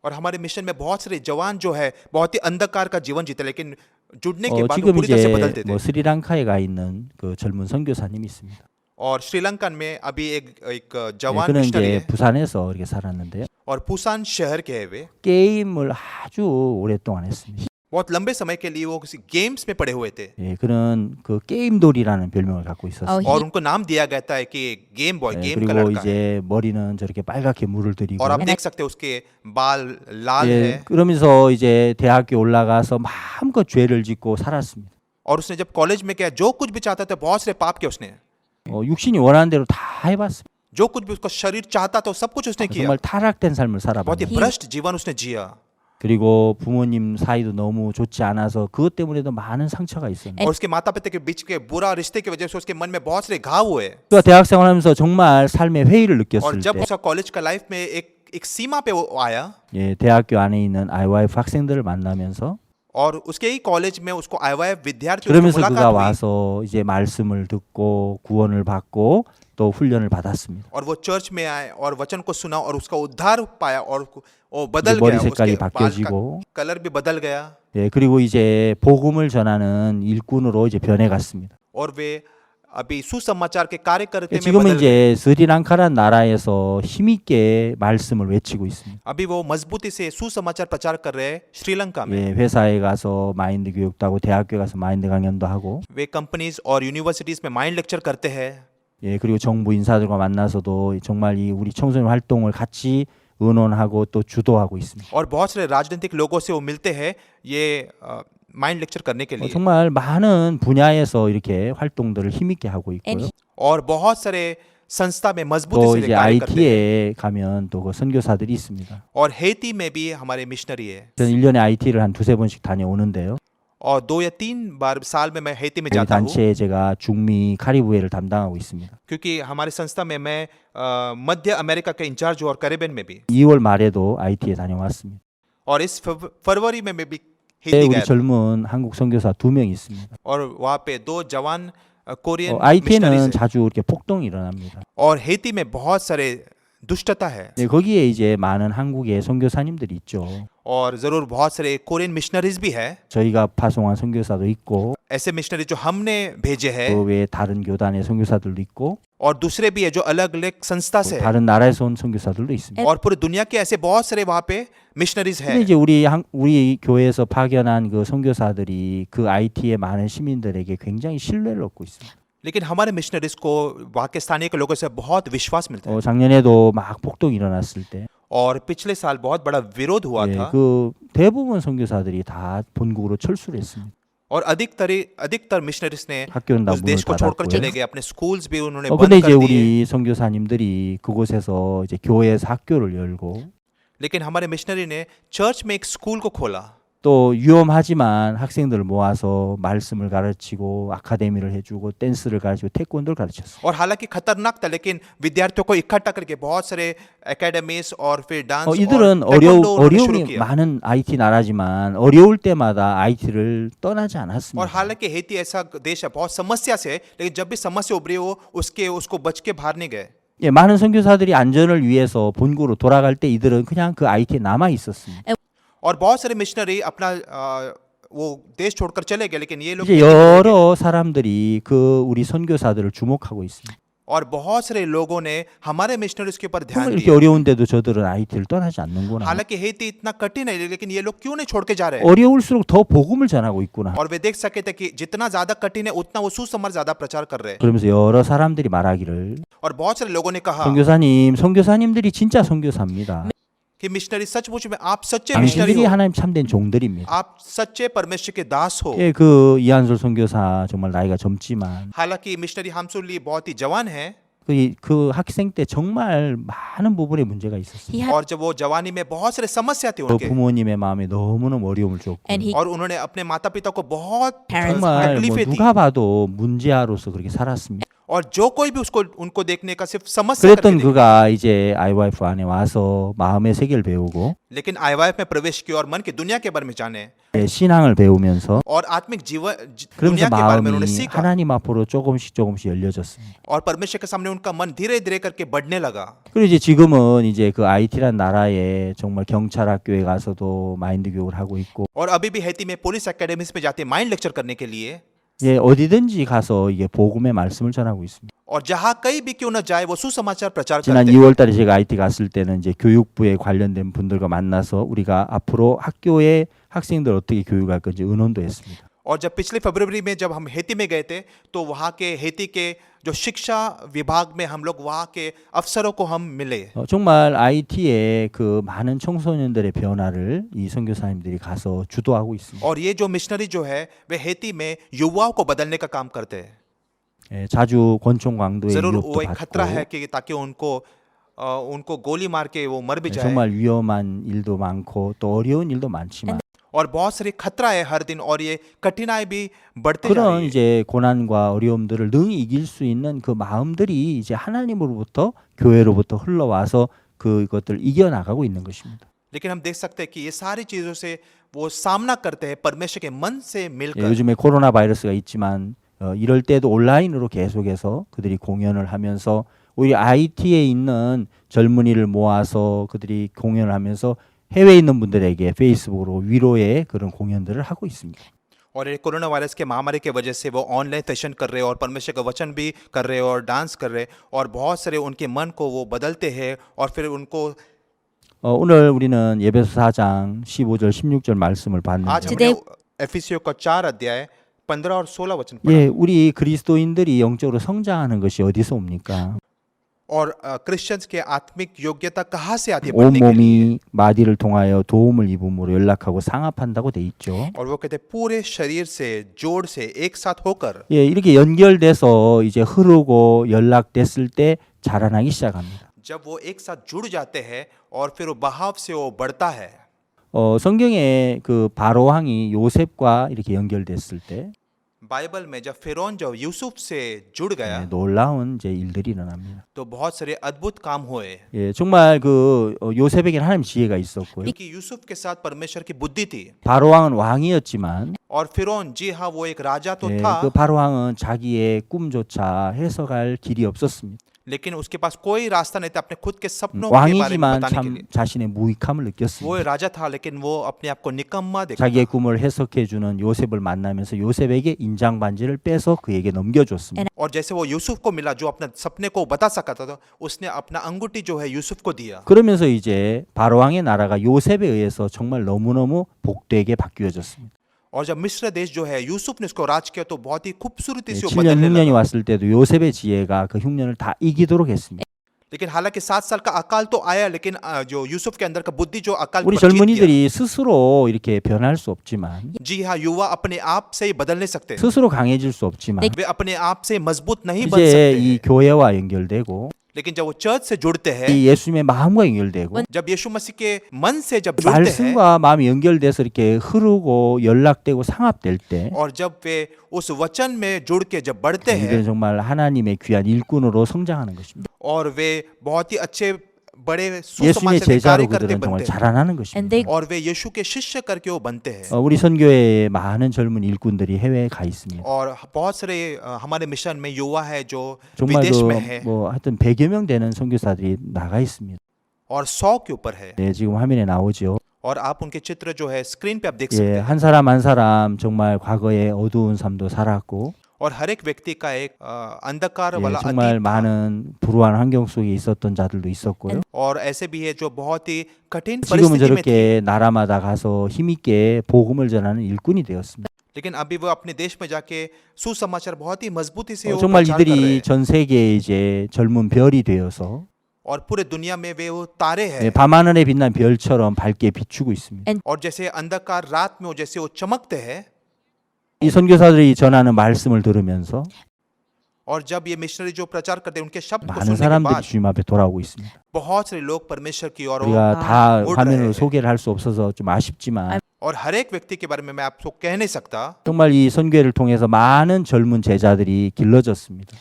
और हमारे मिशन में बहुत सारे जवान जो है बहुत ही अंधकार का जीवन जीते लेकिन जुड़ने के बाद वो 지금 पूरी तरह से 이제 बदलते थे 뭐 스리랑카에 가 있는 그 젊은 선교사님이 있습니다. और श्रीलंकन में अभी एक 예, जवान 그는 मिशनरी 이제 है 부산에서 이렇게 살았는데요. और पुसान शहर के है वे 게임을 아주 오랫동안 했습니다. बहुत लंबे समय के लिए वो किसी गेम्स में पड़े हुए थे 예, 그는 그 게임돌이라는 별명을 갖고 있었어요. he- और उनको नाम दिया गया था कि गेम बॉय 예, गेम का 그리고 लड़का है 이제 머리는 저렇게 빨갛게 물을 들이고 और आप देख सकते हो उसके बाल लाल 예, है 그러면서 이제 대학교 올라가서 마음껏 죄를 짓고 살았습니다. और उसने जब कॉलेज में किया जो कुछ भी चाहता था बहुत सारे पाप किए उसने 육신이 원하는 대로 다 해봤습니다. जो कुछ भी उसका शरीर चाहता था सब कुछ उसने किया 정말 타락된 삶을 बहुत ही 살아봤습니다. भ्रष्ट जीवन उसने जिया 그리고 부모님 사이도 너무 좋지 않아서 그것 때문에도 많은 상처가 있었는데 और उसके माता पिता के बीच के बुरा रिश्ते की वजह से उसके मन में बहुत सारे घाव हुए 그가 대학 생활하면서 정말 삶의 회의를 और 느꼈을 जब 때 उसका कॉलेज का लाइफ में एक सीमा पे वो आया 예, 대학교 안에 있는 IYF 학생들을 만나면서 और उसके ही कॉलेज में उसको IYF विद्यार्थियों से 그러면서 मुलाकात 그가 हुई 와서 이제 말씀을 듣고 구원을 받고 또 훈련을 받았습니다. और वो चर्च में आए और वचन को सुना और उसका उद्धार पाया और वो बदल 이제 머리 गया 색깔이 उसके बाल का 바뀌어지고 कलर भी बदल गया 예, 그리고 이제 복음을 전하는 일꾼으로 이제 변해갔습니다. और वे अभी सुसमाचार के कार्य करते में 지금은 बदल गए 이제 스리랑카란 나라에서 힘있게 말씀을 외치고 있습니다. अभी वो मजबूती से सुसमाचार प्रचार कर रहे हैं श्रीलंका में 예, 회사에 가서 마인드 교육도 하고 대학교에 가서 마인드 강연도 하고 वे कंपनीज और यूनिवर्सिटीज में माइंड लेक्चर करते हैं 예, 그리고 정부 인사들과 만나서도 정말 이 우리 청소년 활동을 같이 의논하고 또 주도하고 있습니다. और बहुत सारे राजनीतिक लोगों से वो मिलते हैं ये माइंड लेक्चर करने के लिए 정말 많은 분야에서 이렇게 활동들을 힘있게 하고 있고요. And और बहुत सारे संस्था में मजबूती 또 से 이제 कार्य करते हैं IT에 가면 또 그 선교사들이 있습니다. और हेती में भी हमारे मिशनरी है 저는 1년에 IT를 한 두세 번씩 다녀오는데요. और 2 या 3 बार साल में मैं हेती में 저희 जाता हूँ 단체에 제가 중미 카리브해를 담당하고 있습니다. क्योंकि हमारे संस्था में मैं मध्य अमेरिका के इंचार्ज हूँ और कैरेबियन में भी 2월 말에도 IT에 다녀왔습니다. और इस फरवरी में मैं भी 네, हेती 우리 गया था 젊은 한국 선교사 2명 있습니다. और वहाँ पे 2 जवान कोरियन IT에는 मिशनरीज हैं 자주 이렇게 폭동이 일어납니다. और हेती में बहुत सारे दुष्टता है 네, 거기에 이제 많은 한국의 선교사님들이 있죠. और जरूर बहुत सारे कोरियन मिशनरीज भी है 저희가 파송한 선교사도 있고 ऐसे मिशनरी जो हमने भेजे हैं 그 외에 다른 교단의 선교사들도 있고 और दूसरे भी है जो अलग अलग संस्था से 또 है 다른 나라에서 온 선교사들도 있습니다. और पूरी दुनिया के ऐसे बहुत सारे वहाँ पे मिशनरीज 근데 है 이제 우리 교회에서 파견한 그 선교사들이 그 IT의 많은 시민들에게 굉장히 신뢰를 얻고 있습니다. लेकिन हमारे मिशनरीज को वहाँ के स्थानीय के लोगों से बहुत विश्वास मिलता है 작년에도 막 폭동이 일어났을 때 और पिछले साल बहुत बड़ा विरोध हुआ 예, था 그 대부분 선교사들이 다 본국으로 철수를 했습니다. और अधिकतर मिशनरीज ने 학교는 다 उस देश 문을 को छोड़कर 닫았고요. चले गए अपने स्कूल्स भी उन्होंने 근데 बंद 이제 कर दिए 우리 선교사님들이 그곳에서 이제 교회에서 학교를 열고 लेकिन हमारे मिशनरी ने चर्च में एक स्कूल को खोला 또 위험하지만 학생들을 모아서 말씀을 가르치고 아카데미를 해주고 댄스를 가르치고 태권도를 가르쳤어요. और हालांकि खतरनाक था, लेकिन विद्यार्थियों को इकट्ठा करके बहुत सारे एकेडमीज और फिर डांस और 이들은 taekwondo उन्होंने शुरू 어려움이 किया। 많은 IT 나라지만 어려울 때마다 IT를 떠나지 और 않았습니다. हालांकि हेती ऐसा देश है बहुत समस्या से, लेकिन जब भी समस्या उभरी हो उसको बच के बाहर नहीं गए। 예, 많은 선교사들이 안전을 위해서 본국으로 돌아갈 때 이들은 그냥 그 IT에 남아 있었습니다. और बहुत सारे मिशनरी अपना वो देश छोड़कर चले गए, लेकिन ये लोग 이제 여러 사람들이 그 우리 선교사들을 주목하고 있습니다. और बहुत सारे लोगों ने हमारे मिशनरीज के ऊपर 정말 ध्यान 이렇게 दिया। 어려운데도 저들은 IT를 떠나지 않는구나. हालांकि हेती इतना कठिन है, लेकिन ये लोग क्यों नहीं छोड़ के जा रहे हैं? 어려울수록 더 복음을 전하고 있구나. और वे देख सके थे कि जितना ज्यादा कठिन है उतना वो सुसमाचार ज्यादा प्रचार कर रहे हैं। 그러면서 여러 사람들이 말하기를 और बहुत सारे लोगों ने कहा 선교사님들이 진짜 선교사입니다. कि मिशनरी सचमुच में आप सच्चे मिशनरी 당신들이 हो, 하나님 참된 종들입니다. आप सच्चे परमेश्वर के दास हो। 예, 그 이한솔 선교사 정말 나이가 젊지만 हालांकि मिशनरी हमसुल्ली बहुत ही जवान है, 그 학생 때 정말 많은 부분에 문제가 있었어요. He had और जब वो जवानी में बहुत सारे समस्या थी 그 उनके, 부모님의 마음에 너무너무 어려움을 줬고 and he और उन्होंने अपने माता पिता को बहुत Parents 정말 뭐 तकलीफें दी। 누가 봐도 문제아로서 그렇게 살았습니다. और जो कोई भी उसको उनको देखने का सिर्फ समस्या करके 그랬던 देखता। 그가 이제 IYF 안에 와서 마음의 세계를 배우고 लेकिन आईवाईएफ में प्रवेश किया और मन की दुनिया के बारे में जाने 예, 신앙을 배우면서 और आत्मिक जीवन 그러면서 दुनिया के बारे में उन्होंने 마음이 सीखा, 하나님 앞으로 조금씩 열려졌습니다. और परमेश्वर के सामने उनका मन धीरे धीरे करके बढ़ने लगा। 그리고 이제 지금은 이제 그 IT란 나라에 정말 경찰 학교에 가서도 마인드 교육을 하고 있고 और अभी भी हैती में पुलिस एकेडमीज में जाते माइंड लेक्चर करने के लिए, 예, 어디든지 가서 이게 복음의 말씀을 전하고 있습니다. और जहाँ कहीं भी क्यों न जाए वो सुसमाचार प्रचार 지난 करते हैं। 2월 달에 제가 IT 갔을 때는 이제 교육부에 관련된 분들과 만나서 우리가 앞으로 학교에 학생들 어떻게 교육할 건지 의논도 했습니다. और जब पिछले फरवरी में जब हम हेती में गए थे, तो वहाँ के हेती के जो शिक्षा विभाग में हम लोग वहाँ के अफसरों को हम मिले। 정말 IT의 그 많은 청소년들의 변화를 이 선교사님들이 가서 주도하고 있습니다. और ये जो मिशनरी जो है वे हेती में युवाओं को बदलने का काम करते हैं। 예, 자주 권총 강도의 जरूर 위협도 वो एक खतरा है 받고 कि ताकि उनको गोली मार के वो मर भी 예, जाए, 정말 위험한 일도 많고 또 어려운 일도 많지만 और बहुत सारी खतरा है हर दिन, और ये कठिनाई भी बढ़ते जा 그런 रही है। 이제 고난과 어려움들을 능히 이길 수 있는 그 마음들이 이제 하나님으로부터 교회로부터 흘러와서 그것들을 이겨나가고 있는 것입니다. लेकिन हम देख सकते हैं कि ये सारी चीजों से वो सामना करते हैं परमेश्वर के मन से 예, मिलकर। 요즘에 코로나 바이러스가 있지만 이럴 때도 온라인으로 계속해서 그들이 공연을 하면서 오히려 IT에 있는 젊은이를 모아서 그들이 공연을 하면서 해외에 있는 분들에게 페이스북으로 위로의 그런 공연들을 하고 있습니다. और ये कोरोना वायरस के महामारी के वजह से वो ऑनलाइन सेशन कर रहे हैं और परमेश्वर का वचन भी कर रहे हैं और डांस कर रहे हैं, और बहुत सारे उनके मन को वो बदलते हैं, और फिर उनको 오늘 우리는 예배서 4장 15절 16절 말씀을 आज 봤는데 हमने एफिसियों का 4 अध्याय 15 और 16 वचन पढ़ा। 예, 우리 그리스도인들이 영적으로 성장하는 것이 어디서 옵니까? और क्रिश्चियंस के आत्मिक योग्यता कहाँ से आती है बढ़ने के लिए? 온몸이 마디를 통하여 도움을 입음으로 연락하고 상합한다고 돼 있죠. और वो कहते हैं पूरे शरीर से जोड़ से एक साथ होकर, 예, 이렇게 연결돼서 이제 흐르고 연락됐을 때 자라나기 시작합니다. जब वो एक साथ जुड़ जाते हैं और फिर वो बहाव से वो बढ़ता है। 성경에 그 바로 왕이 요셉과 이렇게 연결됐을 때 बाइबल में जब फिरौन जो यूसुफ से जुड़ गया, 예, 놀라운 이제 일들이 일어납니다. तो बहुत सारे अद्भुत काम हुए, 예, 정말 그 요셉에게는 하나님 지혜가 있었고요. क्योंकि यूसुफ के साथ परमेश्वर की बुद्धि थी। 바로 왕은 왕이었지만 और फिरौन, जी हाँ, वो एक राजा तो 예, था, 그 바로 왕은 자기의 꿈조차 해석할 길이 없었습니다. लेकिन उसके पास कोई रास्ता नहीं था अपने खुद के सपनों के बारे में 왕이지만 बताने के 참 लिए। 자신의 무익함을 वो 느꼈습니다. राजा था, लेकिन वो अपने आप को निकम्मा देखा। 자기의 꿈을 해석해 주는 요셉을 만나면서 요셉에게 인장 반지를 빼서 그에게 넘겨줬습니다. और जैसे वो यूसुफ को मिला जो अपने सपने को बता सका था, तो उसने अपना अंगूठी जो है यूसुफ को दिया। 그러면서 이제 바로 왕의 나라가 요셉에 의해서 정말 너무너무 복되게 바뀌어졌습니다. और जब मिस्र देश जो है यूसुफ ने उसको राज किया, तो बहुत ही खूबसूरती से वो 7년 बदलने 흉년이 लगा। 왔을 때도 요셉의 지혜가 그 흉년을 다 이기도록 했습니다. लेकिन हालांकि 7 साल का अकाल तो आया, लेकिन जो यूसुफ के अंदर का बुद्धि जो अकाल 우리 पर जीत गया। 젊은이들이 스스로 이렇게 변할 수 없지만 जी हाँ, युवा अपने आप से ही बदल नहीं सकते, 스스로 강해질 수 없지만 वे अपने आप से मजबूत नहीं बन 이제 सकते 이 हैं। 교회와 연결되고 लेकिन जब वो चर्च से जुड़ते हैं, 이 예수님의 마음과 연결되고 जब यीशु मसीह के मन से जब जुड़ते हैं 말씀과 마음이 연결돼서 이렇게 흐르고 연락되고 상합될 때 और जब वे उस वचन में जुड़ के जब बढ़ते 이들은 हैं 정말 하나님의 귀한 일꾼으로 성장하는 것입니다. और वे बहुत ही अच्छे बड़े 예수님의 सुसमाचार के 제자로 कार्य करते 그들은 정말 बनते हैं 자라나는 And 것입니다. they और वे यीशु के शिष्य करके वो बनते हैं 우리 선교에 많은 젊은 일꾼들이 해외에 가 있습니다. और बहुत सारे हमारे मिशन में युवा है जो विदेश 정말로 में है 뭐 하여튼 100여 명 되는 선교사들이 나가 있습니다. और 100 के ऊपर है 네, 지금 화면에 나오죠. और आप उनके चित्र जो है स्क्रीन पे आप देख सकते 예, हैं 한 사람 한 사람 정말 과거에 어두운 삶도 살았고 और हर एक व्यक्ति का एक अंधकार 예, वाला 정말 अतीत था 많은 불우한 환경 속에 있었던 자들도 있었고요. और ऐसे भी है जो बहुत ही कठिन 지금은 परिस्थिति में थे 저렇게 나라마다 가서 힘있게 복음을 전하는 일꾼이 되었습니다. लेकिन अभी वो अपने देश में जाके सुसमाचार बहुत ही मजबूती से वो 정말 प्रचार कर रहे 이들이 हैं 전 세계에 이제 젊은 별이 되어서 और पूरे दुनिया में वे वो तारे 예, हैं 밤하늘에 빛난 별처럼 밝게 비추고 있습니다. और जैसे अंधकार रात में वो जैसे वो चमकते हैं 이 선교사들이 전하는 말씀을 들으면서 और जब ये मिशनरी जो प्रचार करते हैं उनके शब्द को 많은 सुनने के 사람들이 बाद 주님 앞에 돌아오고 있습니다. बहुत सारे लोग परमेश्वर की ओर 우리가 다 मुड़ 화면으로 रहे हैं 소개를 할 수 없어서 좀 아쉽지만 और हर एक व्यक्ति के बारे में मैं आपको कह नहीं सकता 정말 이 선교회를 통해서 많은 젊은 제자들이 길러졌습니다.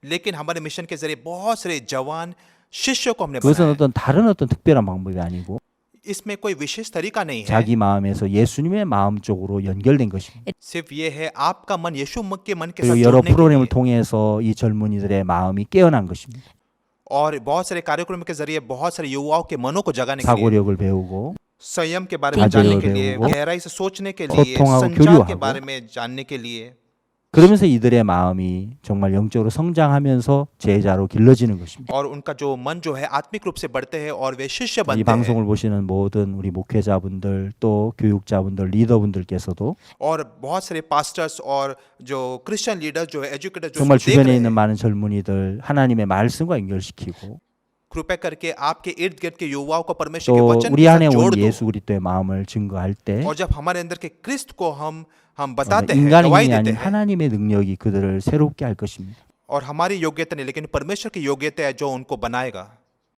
लेकिन हमारे मिशन के जरिए बहुत सारे जवान शिष्यों को हमने 그것은 बनाया 어떤 다른 어떤 특별한 방법이 아니고 इसमें कोई विशेष तरीका नहीं है 자기 마음에서 예수님의 마음 쪽으로 연결된 것입니다. सिर्फ ये है आपका मन यीशु के मन के साथ 그리고 여러 जोड़ने के 프로그램을 लिए 통해서 이 젊은이들의 마음이 깨어난 것입니다. और बहुत सारे कार्यक्रम के जरिए बहुत सारे युवाओं के मनों को जगाने के लिए 사고력을 배우고 संयम के बारे में 자제를 जानने के लिए 배우고 गहराई से सोचने के लिए 소통하고 संचार के 교류하고 बारे में जानने के लिए 그러면서 이들의 마음이 정말 영적으로 성장하면서 제자로 길러지는 것입니다. और उनका जो मन जो है आत्मिक रूप से बढ़ते हैं और वे शिष्य 이 बनते हैं 방송을 보시는 모든 우리 목회자분들 또 교육자분들 리더분들께서도 और बहुत सारे पास्टर्स और जो क्रिश्चियन लीडर जो है एजुकेटर जो 정말 इसको देख 주변에 रहे 있는 हैं 많은 젊은이들 하나님의 말씀과 연결시키고 कृपया करके आपके इर्द गिर्द के युवाओं को परमेश्वर के 또 वचन 우리 के 안에 साथ जोड़ 온 दो 예수 그리스도의 마음을 증거할 때 और जब हमारे अंदर के क्रिस्त को हम बताते हैं 인간의 गवाही 힘이 देते 아닌 हैं 하나님의 능력이 그들을 새롭게 할 것입니다. और हमारी योग्यता नहीं लेकिन परमेश्वर की योग्यता है जो उनको बनाएगा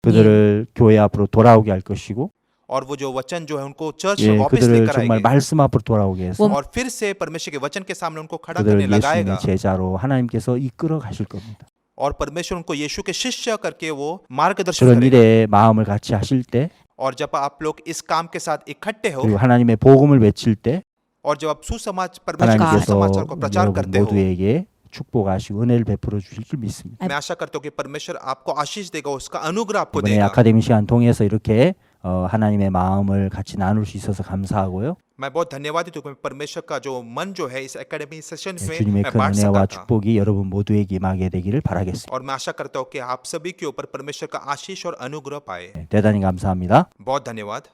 그들을 교회 앞으로 돌아오게 할 것이고 और वो जो वचन जो है उनको चर्च 예, में वापस 그들을 लेकर 정말 आएंगे 말씀 앞으로 돌아오게 해서 और फिर से परमेश्वर के वचन के सामने उनको खड़ा करने 그들을 लगाएगा 예수님의 제자로 하나님께서 이끌어 가실 겁니다. और परमेश्वर उनको यीशु के शिष्य करके वो मार्गदर्शन 그런 करेगा 일에 마음을 같이 하실 때 और जब आप लोग इस काम के साथ इकट्ठे हो 그리고 하나님의 복음을 외칠 때 और जब आप सुसमाचार परमेश्वर के 하나님께서 सुसमाचार को प्रचार 여러분 करते हो 모두에게 축복하시고 은혜를 베풀어 주실 줄 믿습니다. मैं आशा करता हूँ कि परमेश्वर आपको आशीष देगा उसका अनुग्रह आपको 이번에 देगा 아카데미 시간 통해서 이렇게 하나님의 마음을 같이 나눌 수 있어서 감사하고요. मैं बहुत धन्यवादित हूँ कि परमेश्वर का जो मन जो है इस एकेडमी सेशन में 주님의 मैं 큰 बांट 은혜와 सका था 축복이 여러분 모두에게 임하게 되기를 바라겠습니다. और मैं आशा करता हूँ कि आप सभी के ऊपर परमेश्वर का आशीष और अनुग्रह पाए 대단히 감사합니다. बहुत धन्यवाद